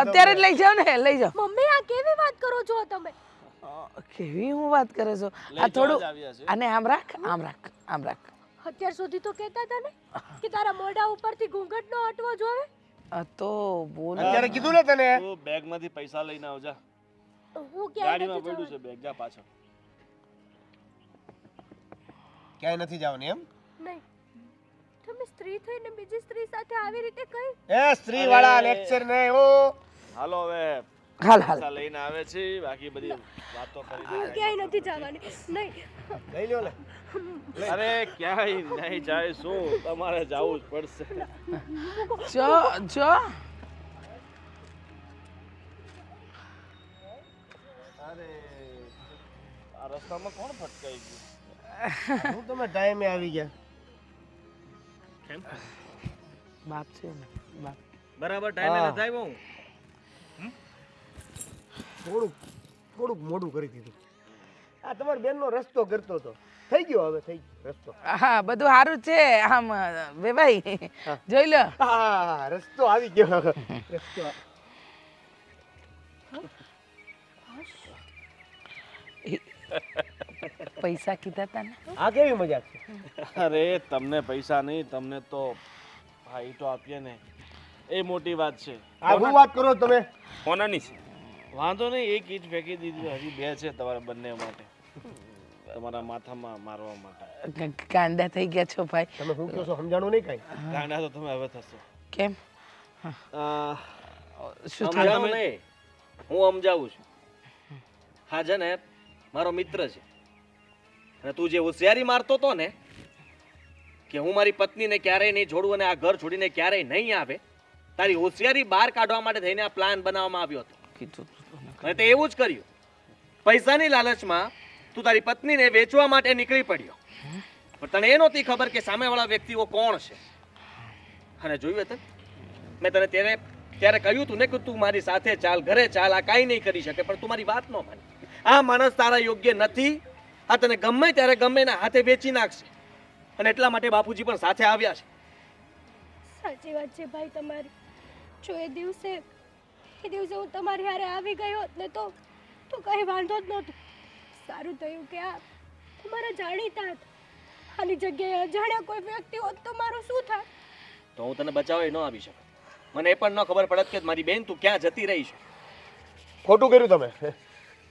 અત્યારે જ લઈ જાઓ ને, લઈ જાઓ. મમ્મી આ કેવી વાત કરો છો તમે? કેવી હું વાત કરે છો? આ થોડું આને આમ રાખ. અત્યાર સુધી તો કહેતા હતા ને કે તારા મોઢા ઉપરથી ઘૂંઘટ નો હટવો જોવે. આ તો બોલ. અત્યારે કીધું ને તને. તું બેગમાંથી પૈસા લઈને આવજા. હું ક્યાંય ગાડીમાં નથી પડ્યું છે જવાની. બેગ. જા પાછળ. ક્યાંય નથી જવાની એમ? નહીં, તમે સ્ત્રી થઈને બીજી સ્ત્રી સાથે આવી રીતે કઈ? એ સ્ત્રી વાળા લેક્ચર ને ઓ. હાલો હવે હાલ પૈસા લઈને આવે છે બાકી બધી વાતો કરી દે. ક્યાંય નથી જવાની. નહીં, લઈ લ્યો લે. અરે ક્યાંય નહીં જાય શું તમારે જવું જ પડશે. જો અરે આ રસ્તામાં કોણ ફટકાઈ ગયું? હું તમે ટાઈમે આવી ગયા. બાપ છે ને બાપ. બરાબર ટાઈમે હા. નથી આવ્યો હું. થોડુંક મોડું કરી દીધું. આ તમારા બેનનો રસ્તો કરતો હતો. થઈ ગયો હવે થઈ ગયો રસ્તો. હા બધું સારું છે આમ ભાઈ જોઈ લો. હા રસ્તો આવી ગયો. રસ્તો પૈસા કીધા તા ને. આ કેવી મજાક છે? અરે તમને પૈસા નહીં, તમને તો ભાઈ તો આપીએ ને એ મોટી વાત છે. આ શું વાત કરો તમે? કોનાની છે? વાંધો નહીં, એક ઈંટ ફેંકી દીધી, હજી 2 છે તમારા બંને માટે, તમારા માથામાં મારવા માટે. કાંડા થઈ ગયા છો ભાઈ. તમે શું કહો છો સમજાણું નહીં કાંઈ? ગાંડા તો તમે હવે થશો. કેમ શું થયું? સમજાવું નહીં, હું સમજાવું છું. હા છે ને મારો મિત્ર છે અને તું જે હોશિયારી મારતો હતો ને કે હું મારી પત્નીને ક્યારેય નહીં છોડું અને આ ઘર છોડીને ક્યારેય નહીં આવે, તારી હોશિયારી બહાર કાઢવા માટે થઈને આ પ્લાન બનાવવામાં આવ્યો હતો કીધું અને તે એવું જ કર્યું. પૈસાની લાલચમાં તું તારી પત્નીને વેચવા માટે નીકળી પડ્યો, પણ તને એ નહોતી ખબર કે સામેવાળા વ્યક્તિઓ કોણ છે. અને જોયું હતું મેં તને ત્યારે કહ્યું તું ને કે તું મારી સાથે ચાલ, ઘરે ચાલ, આ કાંઈ નહીં કરી શકે, પણ તું મારી વાત ન માની. આ માણસ તારા યોગ્ય નથી, આ તને ગમે ત્યારે ગમે એના હાથે વેચી નાખશે અને એટલા માટે બાપુજી પણ સાથે આવ્યા છે. સાચી વાત છે ભાઈ તમારી. જો એ દિવસે હું તમારી હારે આવી ગઈ હોત ને તો કંઈ વાંધો જ નહોતો. સારું થયું કે આ તમારા જાણીતા હતા. આની જગ્યાએ અજાણ્યા કોઈ વ્યક્તિ હોત તો મારું શું થાય? તો હું તને બચાવવા ન આવી શકત. મને એ પણ ન ખબર પડત કે મારી બેન તું ક્યાં જતી રહી છે. ખોટું કર્યું તમે,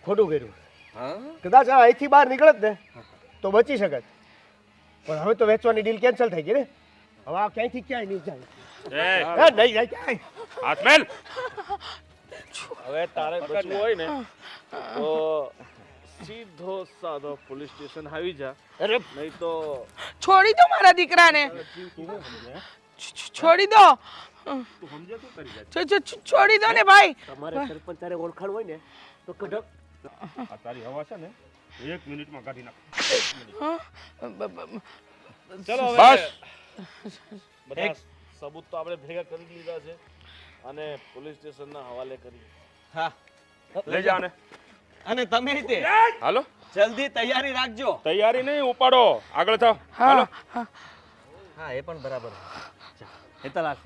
ખોટું કર્યું. હા કદાચ આ અહીંથી બહાર નીકળત ને તો બચી શકત, પણ હવે તો વેચવાની ડીલ કેન્સલ થઈ ગઈ ને. હવે આ ક્યાંયથી ક્યાંય નહીં જાય. નહીં જાય ક્યાંય. હાથ મેલ. હવે તારે બચવું હોય ને તો સીધો સાધો પોલીસ સ્ટેશન આવી જા. અરે નહીં તો છોડી દો મારા દીકરાને, છોડી દો. છોડી દો ને ભાઈ. તમારે સરપંચ તારે ઓળખાણ હોય ને તો કઢક. આ તારી હવા છે ને 1 મિનિટમાં કાઢી નાખ. ચલો હવે બસ. બધા સબૂત તો આપણે ભેગા કરી લીધા છે અને પોલીસ સ્ટેશનના હવાલે કરી. હા લઈ જા ને. અને તમે તે હાલો. જલ્દી તૈયારી રાખજો. તૈયારી નહીં, ઉપાડો, આગળ થાવ. હા હાલો. હા હા એ પણ બરાબર. હેતલ હાલ.